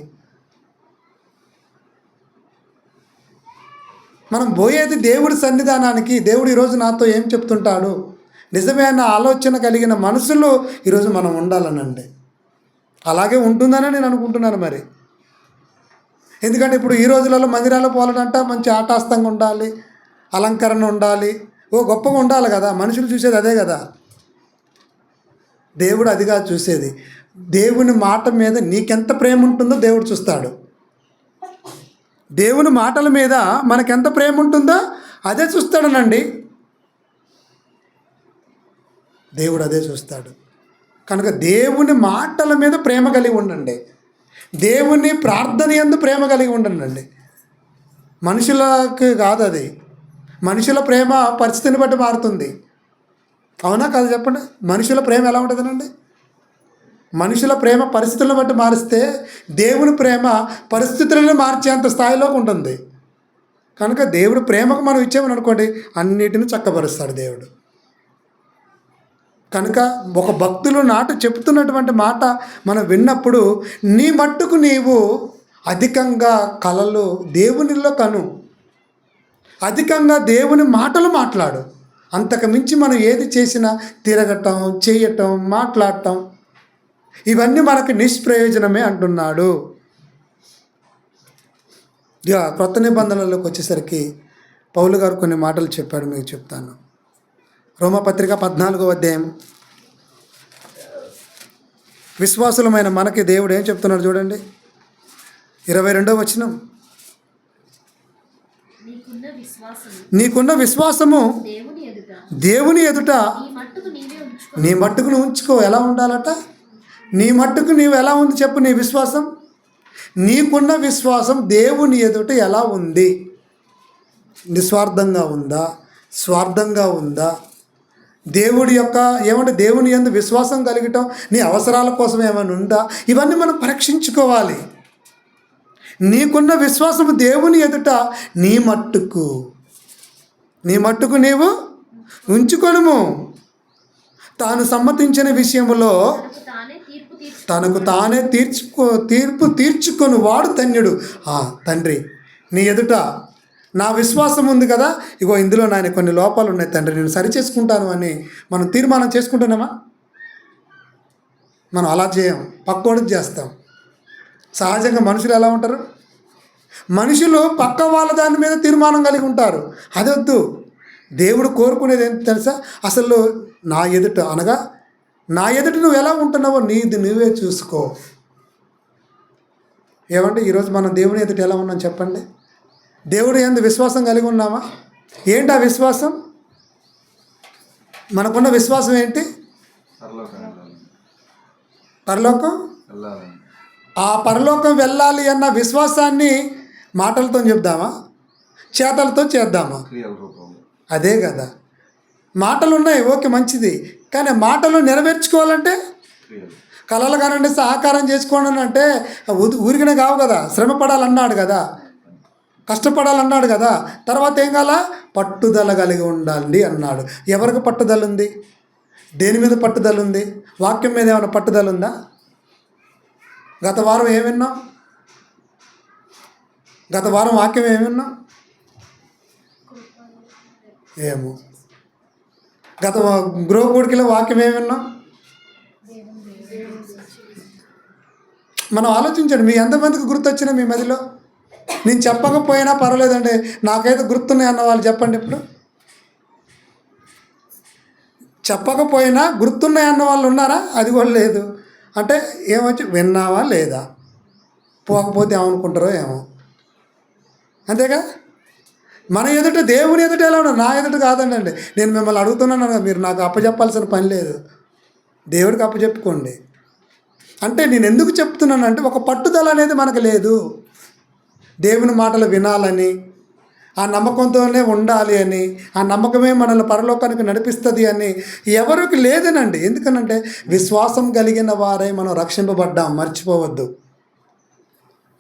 మనం పోయేది దేవుడి సన్నిధానానికి. దేవుడు ఈరోజు నాతో ఏం చెప్తుంటాడు, నిజమైన ఆలోచన కలిగిన మనసులో ఈరోజు మనం ఉండాలనండి. అలాగే ఉంటుందని నేను అనుకుంటున్నాను మరి. ఎందుకంటే ఇప్పుడు ఈ రోజులలో మందిరాల్లో పోవాలంట మంచి ఆటాస్తంగా ఉండాలి, అలంకరణ ఉండాలి, గొప్పగా ఉండాలి కదా. మనుషులు చూసేది అదే కదా. దేవుడు అదిగా చూసేది. దేవుని మాట మీద నీకెంత ప్రేమ ఉంటుందో దేవుడు చూస్తాడు. దేవుని మాటల మీద మనకెంత ప్రేమ ఉంటుందో అదే చూస్తాడనండి. దేవుడు అదే చూస్తాడు. కనుక దేవుని మాటల మీద ప్రేమ కలిగి ఉండండి. దేవుని ప్రార్థన యందు ప్రేమ కలిగి ఉండండి. మనుషులకు కాదు అది. మనుషుల ప్రేమ పరిస్థితిని బట్టి మారుతుంది. అవునా కాదు చెప్పండి? మనుషుల ప్రేమ ఎలా ఉంటుందనండి? మనుషుల ప్రేమ పరిస్థితులను బట్టి మారిస్తే దేవుని ప్రేమ పరిస్థితులను మార్చేంత స్థాయిలోకి ఉంటుంది. కనుక దేవుడు ప్రేమకు మనం ఇచ్చామని అనుకోండి, అన్నిటిని చక్కబరుస్తాడు దేవుడు. కనుక ఒక భక్తులు నాటు చెప్తున్నటువంటి మాట మనం విన్నప్పుడు నీ మట్టుకు నీవు అధికంగా కలలు దేవునిలో కను, అధికంగా దేవుని మాటలు మాట్లాడు. అంతకు మించి మనం ఏది చేసినా తిరగటం, చేయటం, మాట్లాడటం ఇవన్నీ మనకు నిష్ప్రయోజనమే అంటున్నాడు. ఇక క్రొత్త నిబంధనలోకి వచ్చేసరికి పౌలు గారు కొన్ని మాటలు చెప్పాడు, మీకు చెప్తాను. రోమపత్రిక 14వ అధ్యాయం. విశ్వాసులమైన మనకి దేవుడు ఏం చెప్తున్నాడు చూడండి. 22వ వచనం. నీకున్న విశ్వాసము దేవుని ఎదుట నీ మట్టుకు నువ్వు ఉంచుకో. ఎలా ఉండాలట? నీ మట్టుకు నీవు ఎలా ఉంది చెప్పు. నీ విశ్వాసం, నీకున్న విశ్వాసం దేవుని ఎదుట ఎలా ఉంది? నిస్వార్థంగా ఉందా? స్వార్థంగా ఉందా? దేవుడి యొక్క దేవుని యందు విశ్వాసం కలిగటం నీ అవసరాల కోసం ఏమైనా ఉందా? ఇవన్నీ మనం పరీక్షించుకోవాలి. నీకున్న విశ్వాసము దేవుని ఎదుట నీ మట్టుకు నీవు ఉంచుకొనుము. తాను సమ్మతించిన విషయములో తనకు తానే తీర్పు తీర్చుకొని వాడు ధన్యుడు. తండ్రి నీ ఎదుట నా విశ్వాసం ఉంది కదా, ఇగో ఇందులో నాయన కొన్ని లోపాలు ఉన్నాయి తండ్రి, నేను సరి చేసుకుంటాను అని మనం తీర్మానం చేసుకుంటున్నామా? మనం అలా చేయం, పక్కోడికి చేస్తాం. సహజంగా మనుషులు ఎలా ఉంటారు? మనుషులు పక్క వాళ్ళ దాని మీద తీర్మానం కలిగి ఉంటారు. అదొద్దు. దేవుడు కోరుకునేది ఏంటి తెలుసా? అసలు నా ఎదుట అనగా నా ఎదుట నువ్వు ఎలా ఉంటున్నావో నీది నువ్వే చూసుకో. ఏమంటే ఈరోజు మనం దేవుని ఎదుట ఎలా ఉన్నాం చెప్పండి? దేవుడు ఎందు విశ్వాసం కలిగి ఉన్నామా? ఏంటి ఆ విశ్వాసం? మనకున్న విశ్వాసం ఏంటి? పరలోకం. ఆ పరలోకం వెళ్ళాలి అన్న విశ్వాసాన్ని మాటలతో చెప్దామా, చేతలతో చేద్దామా? అదే కదా. మాటలు ఉన్నాయి, ఓకే, మంచిది. కానీ మాటలు నెరవేర్చుకోవాలంటే కలలు కానండి సహకారం చేసుకోండి అంటే ఊరికనే కావు కదా. శ్రమ పడాలన్నాడు కదా, కష్టపడాలన్నాడు కదా. తర్వాత ఏం కాల? పట్టుదల కలిగి ఉండాలి అన్నాడు. ఎవరికి పట్టుదల ఉంది? దేని మీద పట్టుదల ఉంది? వాక్యం మీద ఏమైనా పట్టుదల ఉందా? గత వారం ఏమిన్నాం? గత వారం వాక్యం ఏమిన్నాం? ఏమో. గత గృహ కూడికలో వాక్యం ఏమిన్నాం? మనం ఆలోచించండి. మీ ఎంతమందికి గుర్తొచ్చినా మీ మదిలో? నేను చెప్పకపోయినా పర్వాలేదండి, నాకైతే గుర్తున్నాయి అన్న వాళ్ళు చెప్పండి. ఇప్పుడు చెప్పకపోయినా గుర్తున్నాయి అన్న వాళ్ళు ఉన్నారా? అది కూడా లేదు. అంటే ఏమొచ్చి విన్నావా లేదా? పోకపోతే ఏమనుకుంటారో ఏమో. అంతేగా. మన ఎదుట దేవుని ఎదుట ఎలా ఉన్నారు? నా ఎదుట కాదండి. నేను మిమ్మల్ని అడుగుతున్నాను కదా, మీరు నాకు అప్పచెప్పాల్సిన పని లేదు. దేవుడికి అప్పచెప్పుకోండి. అంటే నేను ఎందుకు చెప్తున్నానంటే ఒక పట్టుదల అనేది మనకు లేదు. దేవుని మాటలు వినాలని, ఆ నమ్మకంతోనే ఉండాలి అని, ఆ నమ్మకమే మనల్ని పరలోకానికి నడిపిస్తుంది అని ఎవరికి లేదనండి. ఎందుకనంటే విశ్వాసం కలిగిన వారే మనం రక్షింపబడ్డాం, మర్చిపోవద్దు.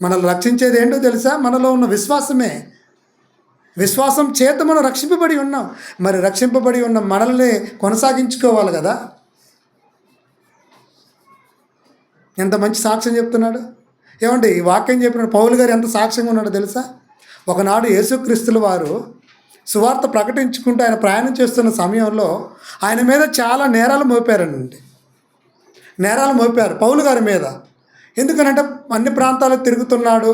మనల్ని రక్షించేది ఏంటో తెలుసా? మనలో ఉన్న విశ్వాసమే. విశ్వాసం చేత మనం రక్షింపబడి ఉన్నాం. మరి రక్షింపబడి ఉన్న మనల్ని కొనసాగించుకోవాలి కదా. ఎంత మంచి సాక్ష్యం చెప్తున్నాడు. ఏమండి ఈ వాక్యం చెప్పిన పౌలు గారు ఎంత సాక్ష్యంగా ఉన్నాడో తెలుసా? ఒకనాడు యేసుక్రీస్తుల వారు సువార్త ప్రకటించుకుంటూ ఆయన ప్రయాణం చేస్తున్న సమయంలో ఆయన మీద చాలా నేరాలు మోపారండి. నేరాలు మోపారు పౌలు గారి మీద. ఎందుకనంటే అన్ని ప్రాంతాలకు తిరుగుతున్నాడు,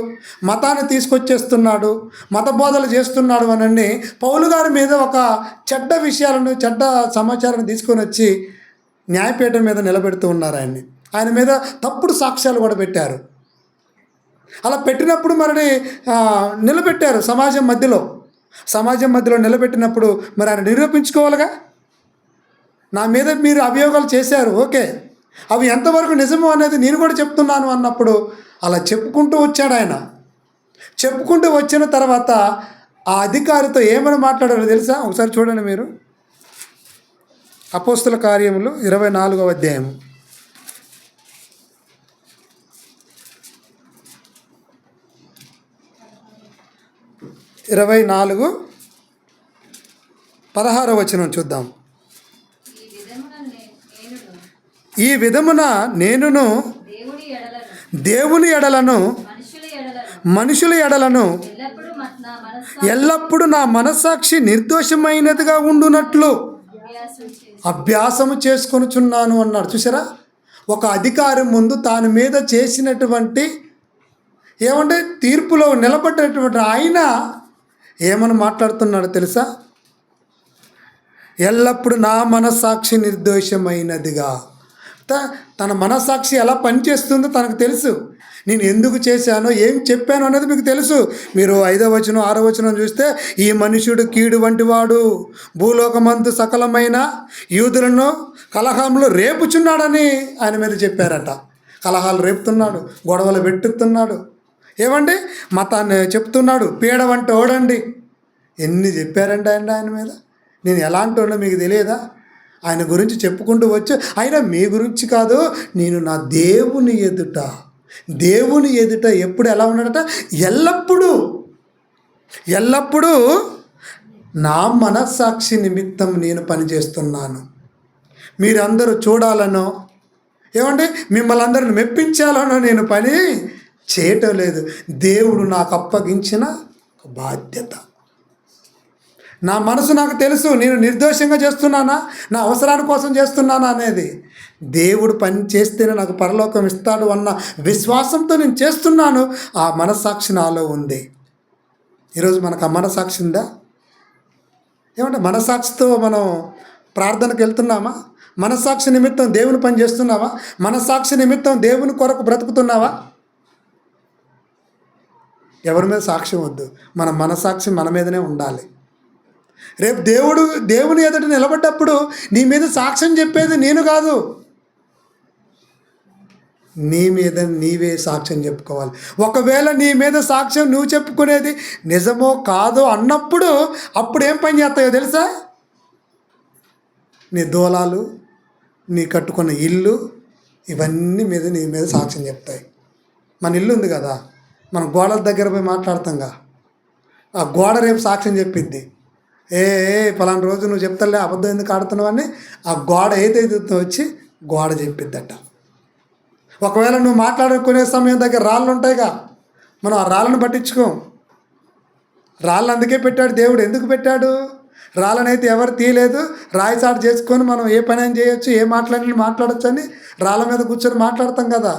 మతాన్ని తీసుకొచ్చేస్తున్నాడు, మత బోధలు చేస్తున్నాడు అని పౌలు గారి మీద ఒక చెడ్డ విషయాలను, చెడ్డ సమాచారాన్ని తీసుకొని వచ్చి న్యాయపీఠం మీద నిలబెడుతూ ఉన్నారు ఆయన్ని. ఆయన మీద తప్పుడు సాక్ష్యాలు కూడా పెట్టారు. అలా పెట్టినప్పుడు మరి నిలబెట్టారు సమాజం మధ్యలో నిలబెట్టినప్పుడు మరి ఆయన నిరూపించుకోవాలిగా. నా మీద మీరు అభియోగాలు చేశారు, ఓకే, అవి ఎంతవరకు నిజము అనేది నేను కూడా చెప్తున్నాను అన్నప్పుడు అలా చెప్పుకుంటూ వచ్చాడు ఆయన. చెప్పుకుంటూ వచ్చిన తర్వాత ఆ అధికారితో ఏమని మాట్లాడారో తెలుసా? ఒకసారి చూడండి మీరు. అపోస్తుల కార్యములు 24వ అధ్యాయము. 24:16 వచనం చూద్దాం. ఈ విధమున నేనును దేవుని ఎడలను మనుషుల ఎడలను ఎల్లప్పుడూ నా మనస్సాక్షి నిర్దోషమైనదిగా ఉండునట్లు అభ్యాసము చేసుకొనుచున్నాను అన్నాడు. చూసారా? ఒక అధికారి ముందు తాను మీద చేసినటువంటి ఏమంటే తీర్పులో నిలబడినటువంటి ఆయన ఏమని మాట్లాడుతున్నాడో తెలుసా? ఎల్లప్పుడూ నా మనస్సాక్షి నిర్దోషమైనదిగా. తన మనస్సాక్షి ఎలా పనిచేస్తుందో తనకు తెలుసు. నేను ఎందుకు చేశానో, ఏం చెప్పాను అనేది మీకు తెలుసు. మీరు 5వ వచనం 6వ వచనం చూస్తే, ఈ మనుషుడు కీడు వంటివాడు, భూలోకమందు సకలమైన యూదులను కలహంలో రేపుచున్నాడని ఆయన మీద చెప్పారట. కలహాలు రేపుతున్నాడు, గొడవలు పెట్టుతున్నాడు, ఏమండి మతాన్ని చెప్తున్నాడు, పీడ వంటి ఓడండి, ఎన్ని చెప్పారండి ఆయన మీద. నేను ఎలాంటి వాడినో మీకు తెలియదా? ఆయన గురించి చెప్పుకుంటూ వచ్చి, అయినా మీ గురించి కాదు, నేను నా దేవుని ఎదుట ఎప్పుడు ఎలా ఉన్నాడట? ఎల్లప్పుడూ నా మనస్సాక్షి నిమిత్తం నేను పనిచేస్తున్నాను. మీరందరూ చూడాలనో, ఏమండి మిమ్మల్ని అందరిని మెప్పించాలనో నేను పని చేయటం లేదు. దేవుడు నాకు అప్పగించిన బాధ్యత. నా మనసు నాకు తెలుసు, నేను నిర్దోషంగా చేస్తున్నానా, నా అవసరాని కోసం చేస్తున్నానా అనేది. దేవుడు పని చేస్తేనే నాకు పరలోకం ఇస్తాడు అన్న విశ్వాసంతో నేను చేస్తున్నాను. ఆ మనస్సాక్షి నాలో ఉంది. ఈరోజు మనకు ఆ మనస్సాక్షి ఉందా? ఏమంటే మనస్సాక్షితో మనం ప్రార్థనకు వెళ్తున్నామా? మనస్సాక్షి నిమిత్తం దేవుని పని చేస్తున్నావా? మనస్సాక్షి నిమిత్తం దేవుని కొరకు బ్రతుకుతున్నావా? ఎవరి మీద సాక్ష్యం వద్దు, మన మనస్సాక్షి మన మీదనే ఉండాలి. రేపు దేవుని ఎదుట నిలబడ్డప్పుడు నీ మీద సాక్ష్యం చెప్పేది నేను కాదు, నీ మీద నీవే సాక్ష్యం చెప్పుకోవాలి. ఒకవేళ నీ మీద సాక్ష్యం నువ్వు చెప్పుకునేది నిజమో కాదో అన్నప్పుడు అప్పుడు ఏం పని చేస్తాయో తెలుసా? నీ దూలాలు, నీ కట్టుకున్న ఇల్లు, ఇవన్నీ మీద నీ మీద సాక్ష్యం చెప్తాయి. మన ఇల్లు ఉంది కదా, మన గోడల దగ్గర పోయి మాట్లాడతాంగా, ఆ గోడ రేపు సాక్ష్యం చెప్పిద్ది. ఏ పలానా రోజు నువ్వు చెప్తాలే అబద్ధం ఎందుకు ఆడుతున్నావు అని ఆ గోడ ఏదైతే వచ్చి గోడ చెప్పిద్దట. ఒకవేళ నువ్వు మాట్లాడుకునే సమయం దగ్గర రాళ్ళు ఉంటాయిగా, మనం ఆ రాళ్ళను పట్టించుకోం. రాళ్ళు అందుకే పెట్టాడు దేవుడు. ఎందుకు పెట్టాడు? రాళ్ళనైతే ఎవరు తీయలేదు, రాయి చాటు చేసుకొని మనం ఏ పని అయినా చేయొచ్చు, ఏ మాట్లాడచ్చు అని రాళ్ళ మీద కూర్చొని మాట్లాడతాం కదా.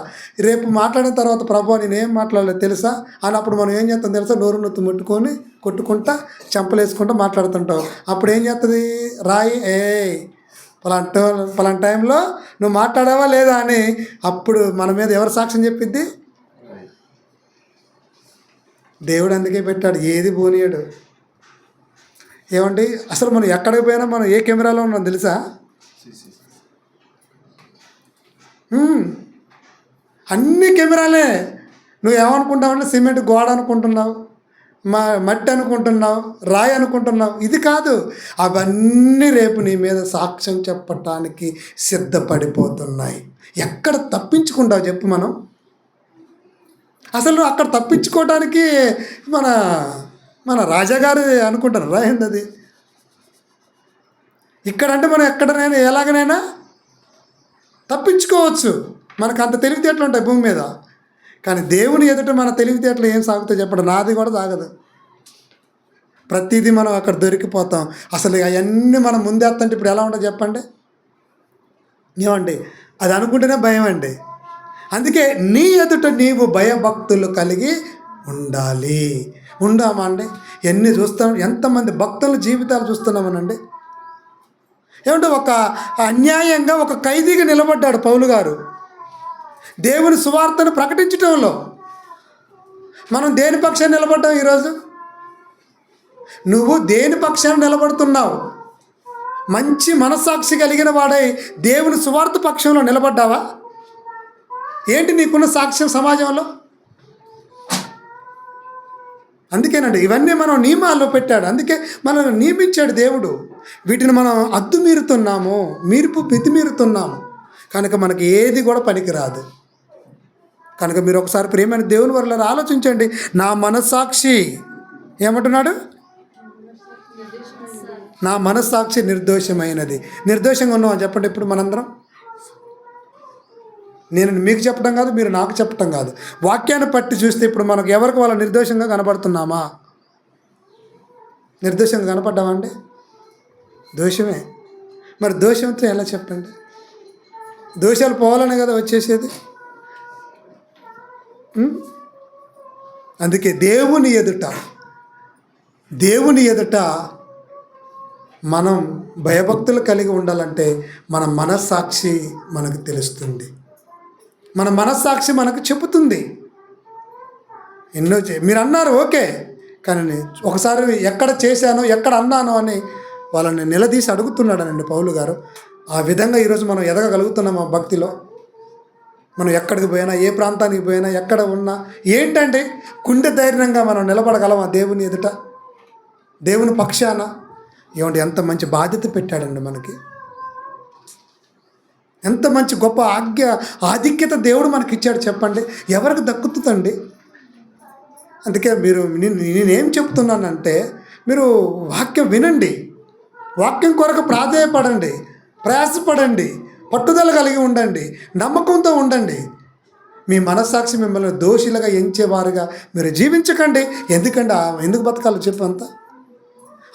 రేపు మాట్లాడిన తర్వాత ప్రభు నేనేం మాట్లాడలేదు తెలుసా అన్నప్పుడు మనం ఏం చేస్తాం తెలుసా? నోరు నొత్తు ముట్టుకొని కొట్టుకుంటా చెంపలేసుకుంటూ మాట్లాడుతుంటావు. అప్పుడు ఏం చేస్తుంది రాయి? పలానా టైంలో నువ్వు మాట్లాడావా లేదా అని అప్పుడు మన మీద ఎవరు సాక్ష్యం చెప్పిద్ది? దేవుడు అందుకే పెట్టాడు, ఏది పోనీయడు. ఏమండి, అసలు మనం ఎక్కడికి పోయినా మనం ఏ కెమెరాలో ఉన్నాం తెలుసా? అన్ని కెమెరాలే. నువ్వు ఏమనుకుంటావంటే సిమెంట్ గోడ అనుకుంటున్నావు, మట్టి అనుకుంటున్నావు, రాయి అనుకుంటున్నావు. ఇది కాదు, అవన్నీ రేపు నీ మీద సాక్ష్యం చెప్పటానికి సిద్ధపడిపోతున్నాయి. ఎక్కడ తప్పించుకుంటావు చెప్పు? మనం అసలు అక్కడ తప్పించుకోవడానికి మన రాజాగారు అనుకుంటారు రాయింది అది. ఇక్కడంటే మనం ఎక్కడనైనా ఎలాగనైనా తప్పించుకోవచ్చు, మనకు అంత తెలివితేటలు ఉంటాయి భూమి మీద. కానీ దేవుని ఎదుట మన తెలివితేటలు ఏం సాగుతాయి చెప్పడం? నాది కూడా సాగదు. ప్రతిదీ మనం అక్కడ దొరికిపోతాం. అసలు అవన్నీ మనం ముందేస్తుంటే ఇప్పుడు ఎలా ఉంటుంది చెప్పండి? ఏమండి, అది అనుకుంటేనే భయం అండి. అందుకే నీ ఎదుట నీవు భయభక్తులు కలిగి ఉండాలి. ఉండామా అండి? ఎన్ని చూస్తాం, ఎంతమంది భక్తుల జీవితాలు చూస్తున్నామనండి. ఏమంటే ఒక అన్యాయంగా ఒక ఖైదీగా నిలబడ్డాడు పౌలు గారు దేవుని సువార్తను ప్రకటించడంలో. మనం దేని పక్షాన్ని నిలబడ్డాం ఈరోజు? నువ్వు దేని పక్షాన్ని నిలబడుతున్నావు? మంచి మనస్సాక్షి కలిగిన వాడై దేవుని సువార్త పక్షంలో నిలబడ్డావా? ఏంటి నీకున్న సాక్ష్యం సమాజంలో? అందుకేనండి ఇవన్నీ మనం నియమాల్లో పెట్టాడు. అందుకే మనల్ని నియమించాడు దేవుడు. వీటిని మనం మీరుతున్నాము, మితిమీరుతున్నాము కనుక మనకి ఏది కూడా పనికిరాదు. కనుక మీరు ఒకసారి ప్రియమైన దేవుని వల్ల ఆలోచించండి. నా మనస్సాక్షి ఏమంటున్నాడు? నా మనస్సాక్షి నిర్దోషమైనది. నిర్దోషంగా ఉన్నామని చెప్పండి ఇప్పుడు మనందరం. నేను మీకు చెప్పడం కాదు, మీరు నాకు చెప్పడం కాదు, వాక్యాన్ని పట్టి చూస్తే ఇప్పుడు మనకు ఎవరికి వాళ్ళ నిర్దోషంగా కనపడుతున్నామా? నిర్దోషంగా కనపడ్డామా అండి? దోషమే. మరి దోషంతో ఎలా చెప్పండి? దోషాలు పోవాలనే కదా వచ్చేసేది. అందుకే దేవుని ఎదుట మనం భయభక్తులు కలిగి ఉండాలంటే మన మనస్సాక్షి మనకు తెలుస్తుంది, మన మనస్సాక్షి మనకు చెబుతుంది. మీరు అన్నారు ఓకే, కానీ ఒకసారి ఎక్కడ చేశానో ఎక్కడ అన్నానో అని వాళ్ళని నిలదీసి అడుగుతున్నాడనండి పౌలు గారు. ఆ విధంగా ఈరోజు మనం ఎదగగలుగుతున్నాం ఆ భక్తిలో. మనం ఎక్కడికి పోయినా, ఏ ప్రాంతానికి పోయినా, ఎక్కడ ఉన్నా ఏంటంటే గుండె ధైర్యంగా మనం నిలబడగలం ఆ దేవుని ఎదుట, దేవుని పక్షాన. ఏమంటే ఎంత మంచి బాధ్యత పెట్టాడండి మనకి, ఎంత మంచి గొప్ప ఆధిక్యత దేవుడు మనకి ఇచ్చాడు చెప్పండి. ఎవరికి దక్కుతుందండి? అందుకే నేనేం చెప్తున్నానంటే మీరు వాక్యం వినండి, వాక్యం కొరకు ప్రాధేయపడండి, ప్రయాసపడండి, పట్టుదల కలిగి ఉండండి, నమ్మకంతో ఉండండి. మీ మనస్సాక్షి మిమ్మల్ని దోషులుగా ఎంచేవారుగా మీరు జీవించకండి. ఎందుకు బతకాలి చెప్పు?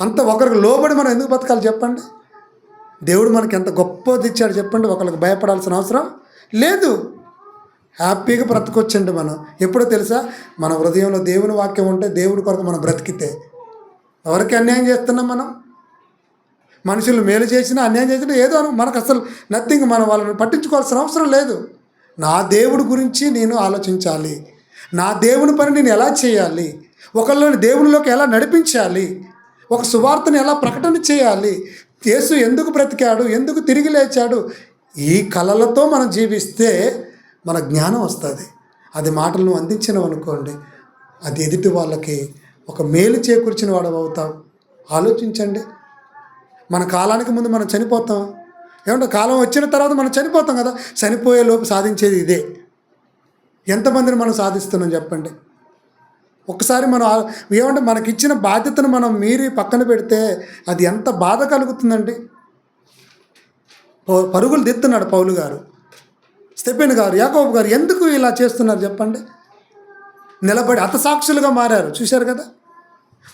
అంత ఒకరికి లోబడి మనం ఎందుకు బతకాలి చెప్పండి? దేవుడు మనకి ఎంత గొప్పది ఇచ్చాడు చెప్పండి. ఒకరికి భయపడాల్సిన అవసరం లేదు. హ్యాపీగా బ్రతకొచ్చండి మనం. ఎప్పుడో తెలుసా, మన హృదయంలో దేవుని వాక్యం ఉంటే, దేవుడి కొరకు మనం బ్రతికితే. ఎవరికి అన్యాయం చేస్తున్నాం మనం? మనుషులు మేలు చేసినా అన్యాయం చేసినా ఏదో మనకు అసలు నథింగ్. మనం వాళ్ళని పట్టించుకోవాల్సిన అవసరం లేదు. నా దేవుడి గురించి నేను ఆలోచించాలి. నా దేవుని పని నేను ఎలా చేయాలి, ఒకళ్ళని దేవునిలోకి ఎలా నడిపించాలి, ఒక సువార్తను ఎలా ప్రకటన చేయాలి, యేసు ఎందుకు బ్రతికాడు, ఎందుకు తిరిగి లేచాడు, ఈ కళలతో మనం జీవిస్తే మన జ్ఞానం వస్తుంది. అది మాటలను అందించినవి అనుకోండి, అది ఎదుటి వాళ్ళకి ఒక మేలు చేకూర్చిన వాడు అవుతాం. ఆలోచించండి. మన కాలానికి ముందు మనం చనిపోతాం. ఏమంటే కాలం వచ్చిన తర్వాత మనం చనిపోతాం కదా. చనిపోయే లోపు సాధించేది ఇదే. ఎంతమందిని మనం సాధిస్తున్నాం చెప్పండి. ఒకసారి మనం ఏమంటే మనకిచ్చిన బాధ్యతను మనం మీరి పక్కన పెడితే అది ఎంత బాధ కలుగుతుందండి. పరుగులు దిస్తున్నాడు పౌలు గారు, స్టెఫెను గారు, యాకోబు గారు. ఎందుకు ఇలా చేస్తున్నారు చెప్పండి? నిలబడి హతసాక్షులుగా మారారు. చూశారు కదా.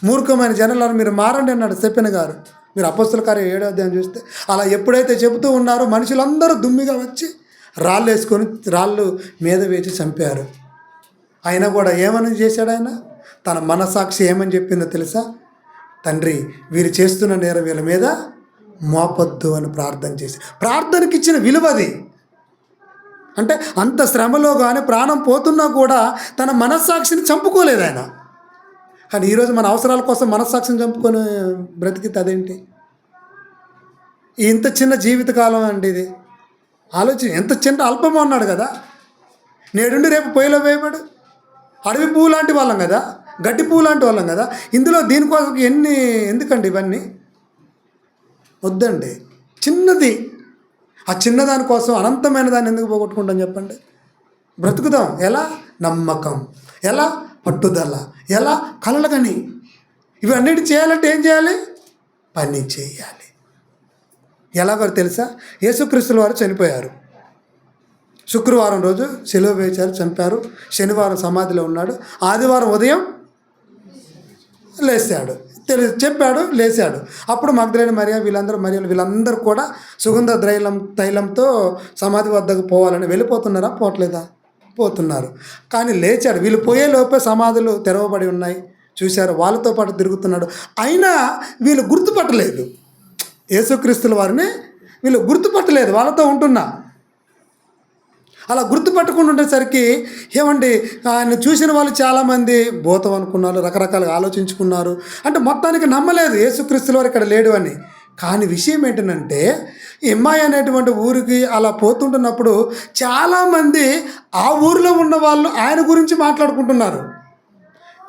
మూర్ఖమైన జనాలను మీరు మారండి అన్నాడు స్టెఫెను గారు. మీరు అపొస్తలుల కార్యం 7వ అధ్యాయం చూస్తే అలా ఎప్పుడైతే చెబుతూ ఉన్నారో మనుషులందరూ దుమ్మిగా వచ్చి రాళ్ళు వేసుకొని రాళ్ళు మీద వేసి చంపారు. అయినా కూడా ఏమని చేశాడు ఆయన? తన మనసాక్షి ఏమని చెప్పిందో తెలుసా? తండ్రి, వీరు చేస్తున్న నేరం వీళ్ళ మీద మోపొద్దు అని ప్రార్థన చేసి, ప్రార్థనకి ఇచ్చిన విలువది. అంటే అంత శ్రమలో కానీ ప్రాణం పోతున్నా కూడా తన మనస్సాక్షిని చంపుకోలేదు ఆయన. కానీ ఈరోజు మన అవసరాల కోసం మనస్సాక్షిని చంపుకొని బ్రతికితే అదేంటి? ఇంత చిన్న జీవితకాలం అండి ఇది. ఆలోచన ఎంత చిన్న అల్పమో అన్నాడు కదా. నేడుండి రేపు పొయ్యిలో వేయబడు. అడవి పువ్వు లాంటి వాళ్ళం కదా, గడ్డి పువ్వు లాంటి వాళ్ళం కదా. ఇందులో దీనికోసం ఎందుకండి ఇవన్నీ? వద్దండి. చిన్నది, ఆ చిన్నదాని కోసం అనంతమైన దాన్ని ఎందుకు పోగొట్టుకుంటాం చెప్పండి? బ్రతుకుదాం. ఎలా? నమ్మకం. ఎలా? పట్టుదల. ఎలా? కలలుగని. ఇవన్నిటి చేయాలంటే ఏం చేయాలి? పని చేయాలి. ఎలాగో తెలుసా? యేసుక్రీస్తుల వారు చనిపోయారు. శుక్రవారం రోజు సిలువ వేశారు, చంపారు. శనివారం సమాధిలో ఉన్నాడు. ఆదివారం ఉదయం లేచాడు. చెప్పాడు, లేచాడు. అప్పుడు మగ్దలేని మరియ వీళ్ళందరూ కూడా సుగంధ తైలంతో సమాధి వద్దకు పోవాలని వెళ్ళిపోతున్నారా? పోవట్లేదా? పోతున్నారు. కానీ లేచాడు. వీళ్ళు పోయే లోపే సమాధులు తెరవబడి ఉన్నాయి. చూశారు. వాళ్ళతో పాటు తిరుగుతున్నాడు. అయినా వీళ్ళు గుర్తుపట్టలేదు యేసుక్రీస్తుల వారిని. వీళ్ళు గుర్తుపట్టలేదు. వాళ్ళతో ఉంటున్నా అలా గుర్తుపట్టకుండా ఉండేసరికి ఏమండి, ఆయన చూసిన వాళ్ళు చాలామంది భూతం అనుకున్నారు, రకరకాలుగా ఆలోచించుకున్నారు. అంటే మొత్తానికి నమ్మలేదు యేసుక్రీస్తుల వారు ఇక్కడ లేడు అని. కానీ విషయం ఏంటంటే, ఎమ్మాయి అనేటువంటి ఊరికి అలా పోతుంటున్నప్పుడు చాలామంది ఆ ఊరిలో ఉన్న వాళ్ళు ఆయన గురించి మాట్లాడుకుంటున్నారు.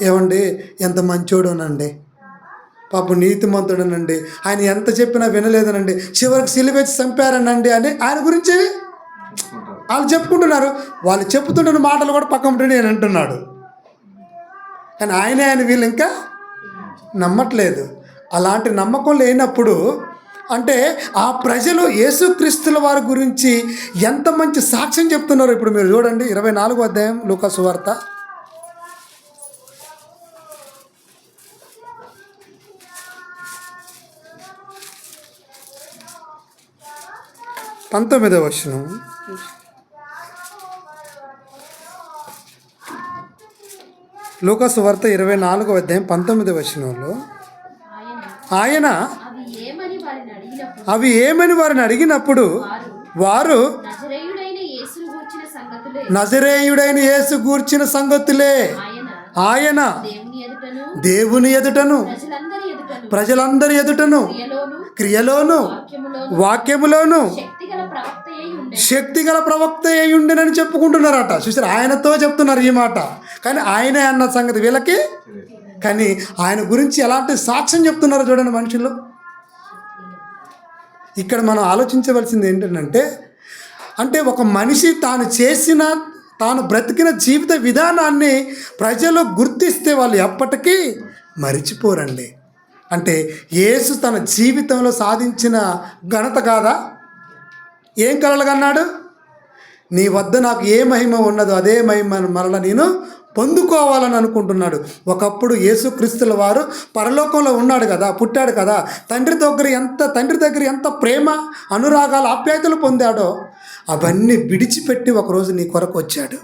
ఏమండి, ఎంత మంచోడోనండి, పాపం నీతిమంతుడనండి, ఆయన ఎంత చెప్పినా వినలేదనండి, చివరికి సిలువేసి చంపారనండి అని ఆయన గురించి వాళ్ళు చెప్పుకుంటున్నారు. వాళ్ళు చెప్పుతుంటున్న మాటలు కూడా పక్కన నేను అంటున్నాడు. కానీ ఆయన వీళ్ళు ఇంకా నమ్మట్లేదు. అలాంటి నమ్మకం లేనప్పుడు అంటే ఆ ప్రజలు యేసుక్రీస్తుల వారి గురించి ఎంత మంచి సాక్ష్యం చెప్తున్నారు. ఇప్పుడు మీరు చూడండి 24వ అధ్యాయం లూకా సువార్త. పంతొమ్మిదవ వచనం. లూకా సువార్త 24వ అధ్యాయం 19వ వచనంలో ఆయన అవి ఏమని వారిని అడిగినప్పుడు వారు నజరేయుడైన యేసు గూర్చిన సంగతులే ఆయన దేవుని ఎదుటను ప్రజలందరి ఎదుటను క్రియలోను వాక్యములోను శక్తిగల ప్రవక్త అయి ఉండనని చెప్పుకుంటున్నారట. చూసారు, ఆయనతో చెప్తున్నారు ఈ మాట. కానీ ఆయనే అన్న సంగతి వీళ్ళకి, కానీ ఆయన గురించి ఎలాంటి సాక్ష్యం చెప్తున్నారో చూడండి మనుషులు. ఇక్కడ మనం ఆలోచించవలసింది ఏంటంటే, అంటే ఒక మనిషి తాను బ్రతికిన జీవిత విధానాన్ని ప్రజలు గుర్తిస్తే వాళ్ళు ఎప్పటికీ మరిచిపోరండి. అంటే యేసు తన జీవితంలో సాధించిన ఘనత కాదా? ఏం కలలు కన్నాడు? నీ వద్ద నాకు ఏ మహిమ ఉన్నదో అదే మహిమను మరల నేను పొందుకోవాలని అనుకుంటున్నాడు. ఒకప్పుడు యేసుక్రీస్తుల వారు పరలోకంలో ఉన్నాడు కదా, పుట్టాడు కదా, తండ్రి దగ్గర ఎంత ప్రేమ, అనురాగాలు, ఆప్యాయతలు పొందాడో అవన్నీ విడిచిపెట్టి ఒకరోజు నీ కొరకు వచ్చాడు.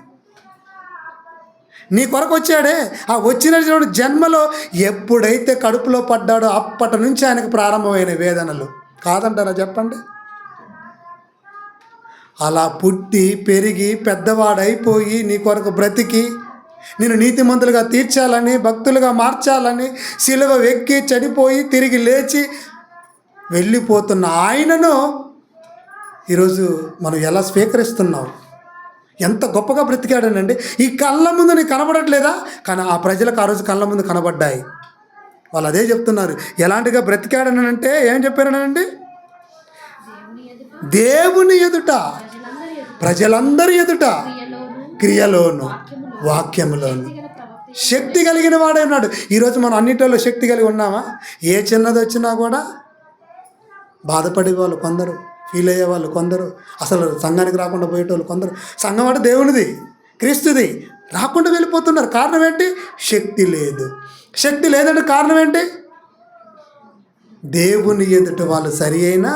నీ కొరకు వచ్చాడే. ఆ వచ్చిన జన్మలో ఎప్పుడైతే కడుపులో పడ్డాడో అప్పటి నుంచి ఆయనకు ప్రారంభమైన వేదనలు కాదంటారా చెప్పండి? అలా పుట్టి పెరిగి పెద్దవాడైపోయి నీ కొరకు బ్రతికి నేను నీతిమంతులుగా తీర్చాలని, భక్తులుగా మార్చాలని, సిలువ ఎక్కి చనిపోయి తిరిగి లేచి వెళ్ళిపోతున్న ఆయనను ఈరోజు మనం ఎలా స్వీకరిస్తున్నాం? ఎంత గొప్పగా బ్రతికాడనండి. ఈ కళ్ళ ముందు నీకు కనబడట్లేదా? కానీ ఆ ప్రజలకు ఆ రోజు కళ్ళ ముందు కనబడ్డాయి. వాళ్ళు అదే చెప్తున్నారు. ఎలాంటిగా బ్రతికాడనంటే ఏం చెప్పారనండి? దేవుని ఎదుట, ప్రజలందరి ఎదుట, క్రియలోను, వాక్యములోను శక్తి కలిగిన వాడే ఉన్నాడు. ఈరోజు మనం అన్నిటిలో శక్తి కలిగి ఉన్నామా? ఏ చిన్నది వచ్చినా కూడా బాధపడే వాళ్ళు కొందరు, ఫీల్ అయ్యే వాళ్ళు కొందరు, అసలు సంఘానికి రాకుండా పోయేటోళ్ళు కొందరు. సంఘం అంటే దేవునిది, క్రీస్తుది, రాకుండా వెళ్ళిపోతున్నారు. కారణం ఏంటి? శక్తి లేదు. శక్తి లేదంటే కారణం ఏంటి? దేవుని ఎదుట వాళ్ళు సరి అయిన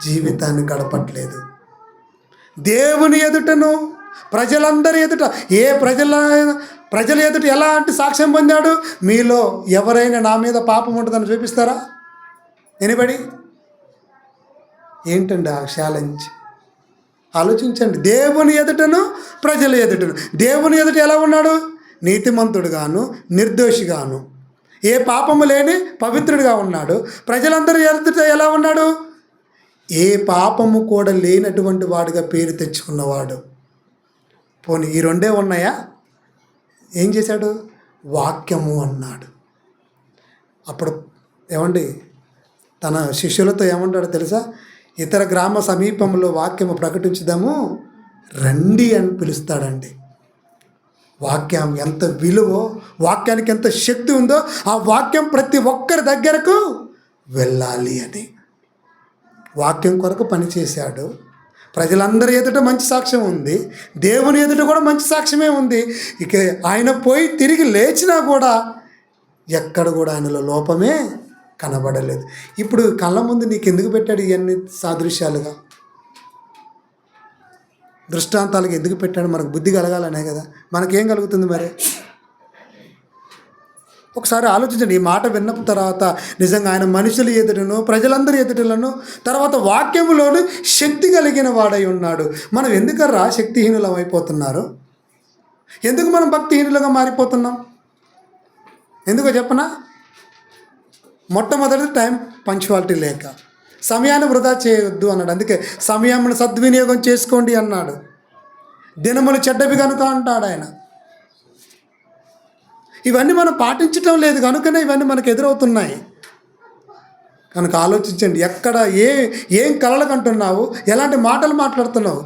జీవితాన్ని గడపట్లేదు. దేవుని ఎదుటను, ప్రజలందరి ఎదుట, ప్రజల ఎదుట ఎలాంటి సాక్ష్యం పొందాడు? మీలో ఎవరైనా నా మీద పాపం ఉంటుందని చూపిస్తారా? ఎనిబడి? ఏంటండి ఆ ఛాలెంజ్? ఆలోచించండి. దేవుని ఎదుటను, ప్రజల ఎదుటను. దేవుని ఎదుట ఎలా ఉన్నాడు? నీతిమంతుడుగాను, నిర్దోషిగాను, ఏ పాపము లేని పవిత్రుడిగా ఉన్నాడు. ప్రజలందరూ ఎదుట ఎలా ఉన్నాడు? ఏ పాపము కూడా లేనటువంటి వాడిగా పేరు తెచ్చుకున్నవాడు. పోనీ ఈ రెండే ఉన్నాయా? ఏం చేశాడు? వాక్యము అన్నాడు. అప్పుడు ఏమండి తన శిష్యులతో ఏమంటాడో తెలుసా? ఇతర గ్రామ సమీపంలో వాక్యము ప్రకటించుదాము రండి అని పిలుస్తాడండి. వాక్యం ఎంత విలువో, వాక్యానికి ఎంత శక్తి ఉందో, ఆ వాక్యం ప్రతి ఒక్కరి దగ్గరకు వెళ్ళాలి అని వాక్యం కొరకు పనిచేశాడు. ప్రజలందరి ఎదుట మంచి సాక్ష్యం ఉంది, దేవుని ఎదుట కూడా మంచి సాక్ష్యమే ఉంది. ఇక ఆయన పోయి తిరిగి లేచినా కూడా ఎక్కడ కూడా ఆయనలో లోపమే కనబడలేదు. ఇప్పుడు కళ్ళ ముందు నీకు ఎందుకు పెట్టాడు ఇవన్నీ సాదృశ్యాలుగా, దృష్టాంతాలుగా ఎందుకు పెట్టాడు? మనకు బుద్ధి కలగాలనే కదా. మనకేం కలుగుతుంది మరి? ఒకసారి ఆలోచించండి. ఈ మాట విన్న తర్వాత నిజంగా ఆయన మనుషుల ఎదుటను, ప్రజలందరి ఎదుటలను, తర్వాత వాక్యములోను శక్తి కలిగిన వాడై ఉన్నాడు. మనం ఎందుకర్రా శక్తిహీనులం అయిపోతున్నారు? ఎందుకు మనం భక్తిహీనులుగా మారిపోతున్నాం? ఎందుకో చెప్పనా? మొట్టమొదటి టైం పంక్చువాలిటీ లేక, సమయాన్ని వృధా చేయొద్దు అన్నాడు. అందుకే సమయాన్ని సద్వినియోగం చేసుకోండి అన్నాడు. దినములు చెడ్డవి కనుక అంటాడు ఆయన. ఇవన్నీ మనం పాటించటం లేదు కనుకనే ఇవన్నీ మనకు ఎదురవుతున్నాయి. కనుక ఆలోచించండి. ఎక్కడ ఏం కలలు కంటున్నావు? ఎలాంటి మాటలు మాట్లాడుతున్నావు?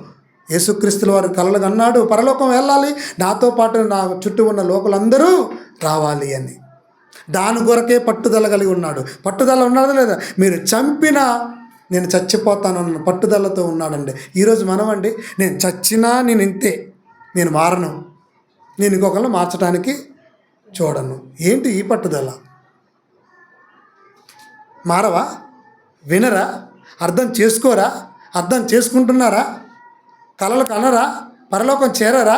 యేసుక్రీస్తుల వారు కలలు కన్నాడు, పరలోకం వెళ్ళాలి, నాతో పాటు నా చుట్టూ ఉన్న లోకులందరూ రావాలి అని. దాని కొరకే పట్టుదల కలిగి ఉన్నాడు. పట్టుదల ఉన్నాడు లేదా? మీరు చంపినా నేను చచ్చిపోతాను అన్న పట్టుదలతో ఉన్నాడండి. ఈరోజు మనం అండి, నేను చచ్చినా నేను ఇంతే, నేను మారను, నేను ఇంకొకరిని మార్చడానికి చూడను. ఏంటి ఈ పట్టుదల? మారవా? వినరా? అర్థం చేసుకోరా? అర్థం చేసుకుంటున్నారా? కలలు కనరా? పరలోకం చేరరా?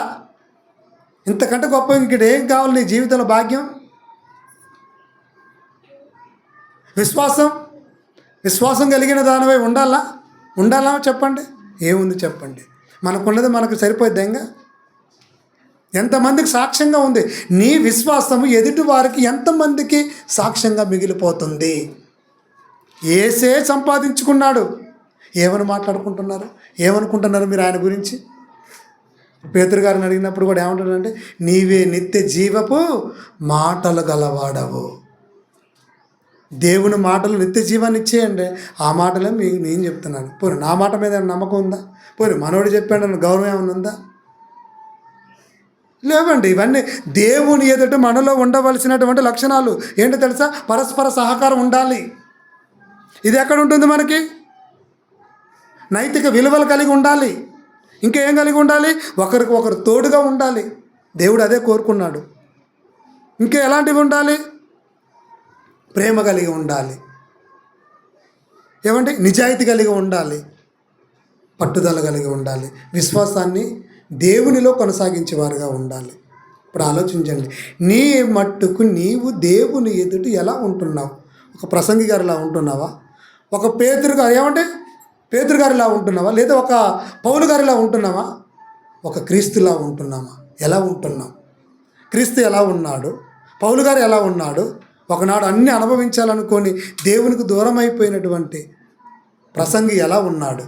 ఇంతకంటే గొప్ప ఇంకటి ఏం కావాలి నీ జీవితంలో? భాగ్యం, విశ్వాసం కలిగిన దానివై ఉండాలా చెప్పండి. ఏముంది చెప్పండి? మనకున్నది మనకు సరిపోద్దేంగా? ఎంతమందికి సాక్ష్యంగా ఉంది? నీ విశ్వాసము ఎదుటి వారికి ఎంతమందికి సాక్ష్యంగా మిగిలిపోతుంది? ఏసే సంపాదించుకున్నాడు. ఏమని మాట్లాడుకుంటున్నారు? ఏమనుకుంటున్నారు మీరు ఆయన గురించి? పేతురు గారిని అడిగినప్పుడు కూడా ఏమంటాడంటే, నీవే నిత్య జీవపు మాటలు గలవాడవు. దేవుని మాటలు నిత్య జీవాన్ని ఇచ్చేయండి. ఆ మాటలే నేను చెప్తున్నాను. పోనీ నా మాట మీద నమ్మకం ఉందా? పోనీ మనోడు చెప్పాడన్న గౌరవం ఏమైనా ఉందా? లేవండి. ఇవన్నీ దేవుని ఎదుట మనలో ఉండవలసినటువంటి లక్షణాలు. ఏంటో తెలుసా? పరస్పర సహకారం ఉండాలి. ఇది ఎక్కడ ఉంటుంది? మనకి నైతిక విలువలు కలిగి ఉండాలి. ఇంకేం కలిగి ఉండాలి? ఒకరికి ఒకరు తోడుగా ఉండాలి. దేవుడు అదే కోరుకున్నాడు. ఇంకా ఎలాంటివి ఉండాలి? ప్రేమ కలిగి ఉండాలి. ఏమంటే నిజాయితీ కలిగి ఉండాలి, పట్టుదల కలిగి ఉండాలి, విశ్వాసాన్ని దేవునిలో కొనసాగించేవారుగా ఉండాలి. ఇప్పుడు ఆలోచించండి, నీ మట్టుకు నీవు దేవుని ఎదుట ఎలా ఉంటున్నావు? ఒక ప్రసంగి గారిలా ఉంటున్నావా? ఒక పేతురు గారు ఏమంటే పేతురు గారిలా ఉంటున్నావా? లేదా ఒక పౌలు గారిలా ఉంటున్నావా? ఒక క్రీస్తులా ఉంటున్నామా? ఎలా ఉంటున్నాం? క్రీస్తు ఎలా ఉన్నాడు? పౌలు గారు ఎలా ఉన్నాడు? ఒకనాడు అన్నీ అనుభవించాలనుకొని దేవునికి దూరం అయిపోయినటువంటి ప్రసంగి ఎలా ఉన్నాడు?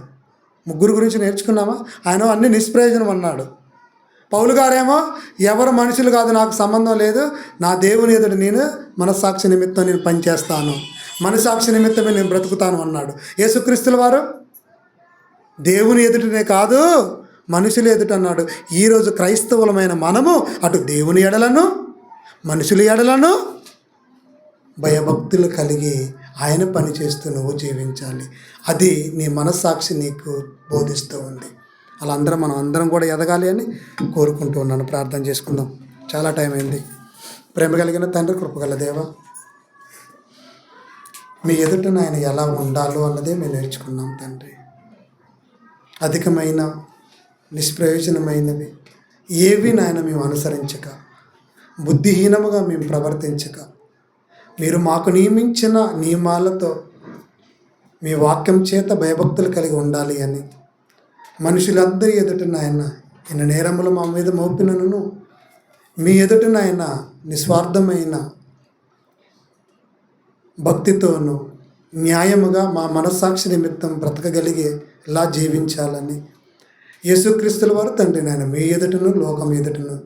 ముగ్గురు గురించి నేర్చుకున్నామా? ఆయన అన్ని నిష్ప్రయోజనం అన్నాడు. పౌలు గారేమో ఎవరు మనుషులు కాదు, నాకు సంబంధం లేదు, నా దేవుని ఎదుట నేను మనస్సాక్షి నిమిత్తం నేను పనిచేస్తాను, మనస్సాక్షి నిమిత్తమే నేను బ్రతుకుతాను అన్నాడు. యేసుక్రీస్తుల వారు దేవుని ఎదుటనే కాదు మనుషుల ఎదుట అన్నాడు. ఈరోజు క్రైస్తవులమైన మనము అటు దేవుని ఎడలను మనుషుల ఎడలను భయభక్తులు కలిగి ఆయన పని చేస్తూ నువ్వు జీవించాలి. అది నీ మనస్సాక్షి నీకు బోధిస్తూ ఉంది. అలా మనం అందరం కూడా ఎదగాలి అని కోరుకుంటూ ఉన్నాను. ప్రార్థన చేసుకుందాం. చాలా టైం అయింది. ప్రేమ కలిగిన తండ్రి, కృపగల దేవా, మీ ఎదుట ఆయన ఎలా ఉండాలో అన్నదే మేము నేర్చుకున్నాం తండ్రి. అధికమైన నిష్ప్రయోజనమైనవి ఏవి నాయన మేము అనుసరించక, బుద్ధిహీనముగా మేము ప్రవర్తించక, మీరు మాకు నియమించిన నియమాలతో మీ వాక్యం చేత భయభక్తులు కలిగి ఉండాలి అని మనుషులందరి ఎదుట నాయన ఈయన నేరములు మా మీద మోపినను మీ ఎదుట నాయన నిస్వార్థమైన భక్తితోనూ న్యాయముగా మా మనస్సాక్షి నిమిత్తం బ్రతకగలిగే ఎలా జీవించాలని యేసుక్రీస్తుల వారు తండ్రి నాయన మీ ఎదుటను లోకం ఎదుటను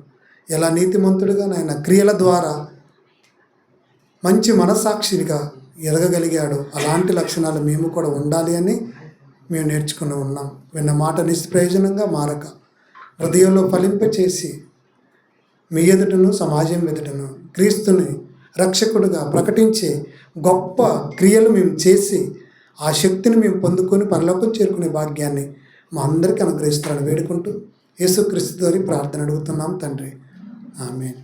ఎలా నీతిమంతుడిగా నాయన క్రియల ద్వారా మంచి మనస్సాక్షిగా ఎదగగలిగాడు, అలాంటి లక్షణాలు మేము కూడా ఉండాలి అని మేము నేర్చుకుని ఉన్నాం. విన్న మాట నిష్ప్రయోజనంగా మారక హృదయంలో ఫలింపచేసి మీ ఎదుటను సమాజం ఎదుటను క్రీస్తుని రక్షకుడుగా ప్రకటించే గొప్ప క్రియలు మేము చేసి ఆ శక్తిని మేము పొందుకొని పరలోకం చేరుకునే భాగ్యాన్ని మా అందరికీ అనుగ్రహిస్తారని వేడుకుంటూ యేసుక్రీస్తు ద్వారా ప్రార్థన అడుగుతున్నాం తండ్రి. ఆమేన్.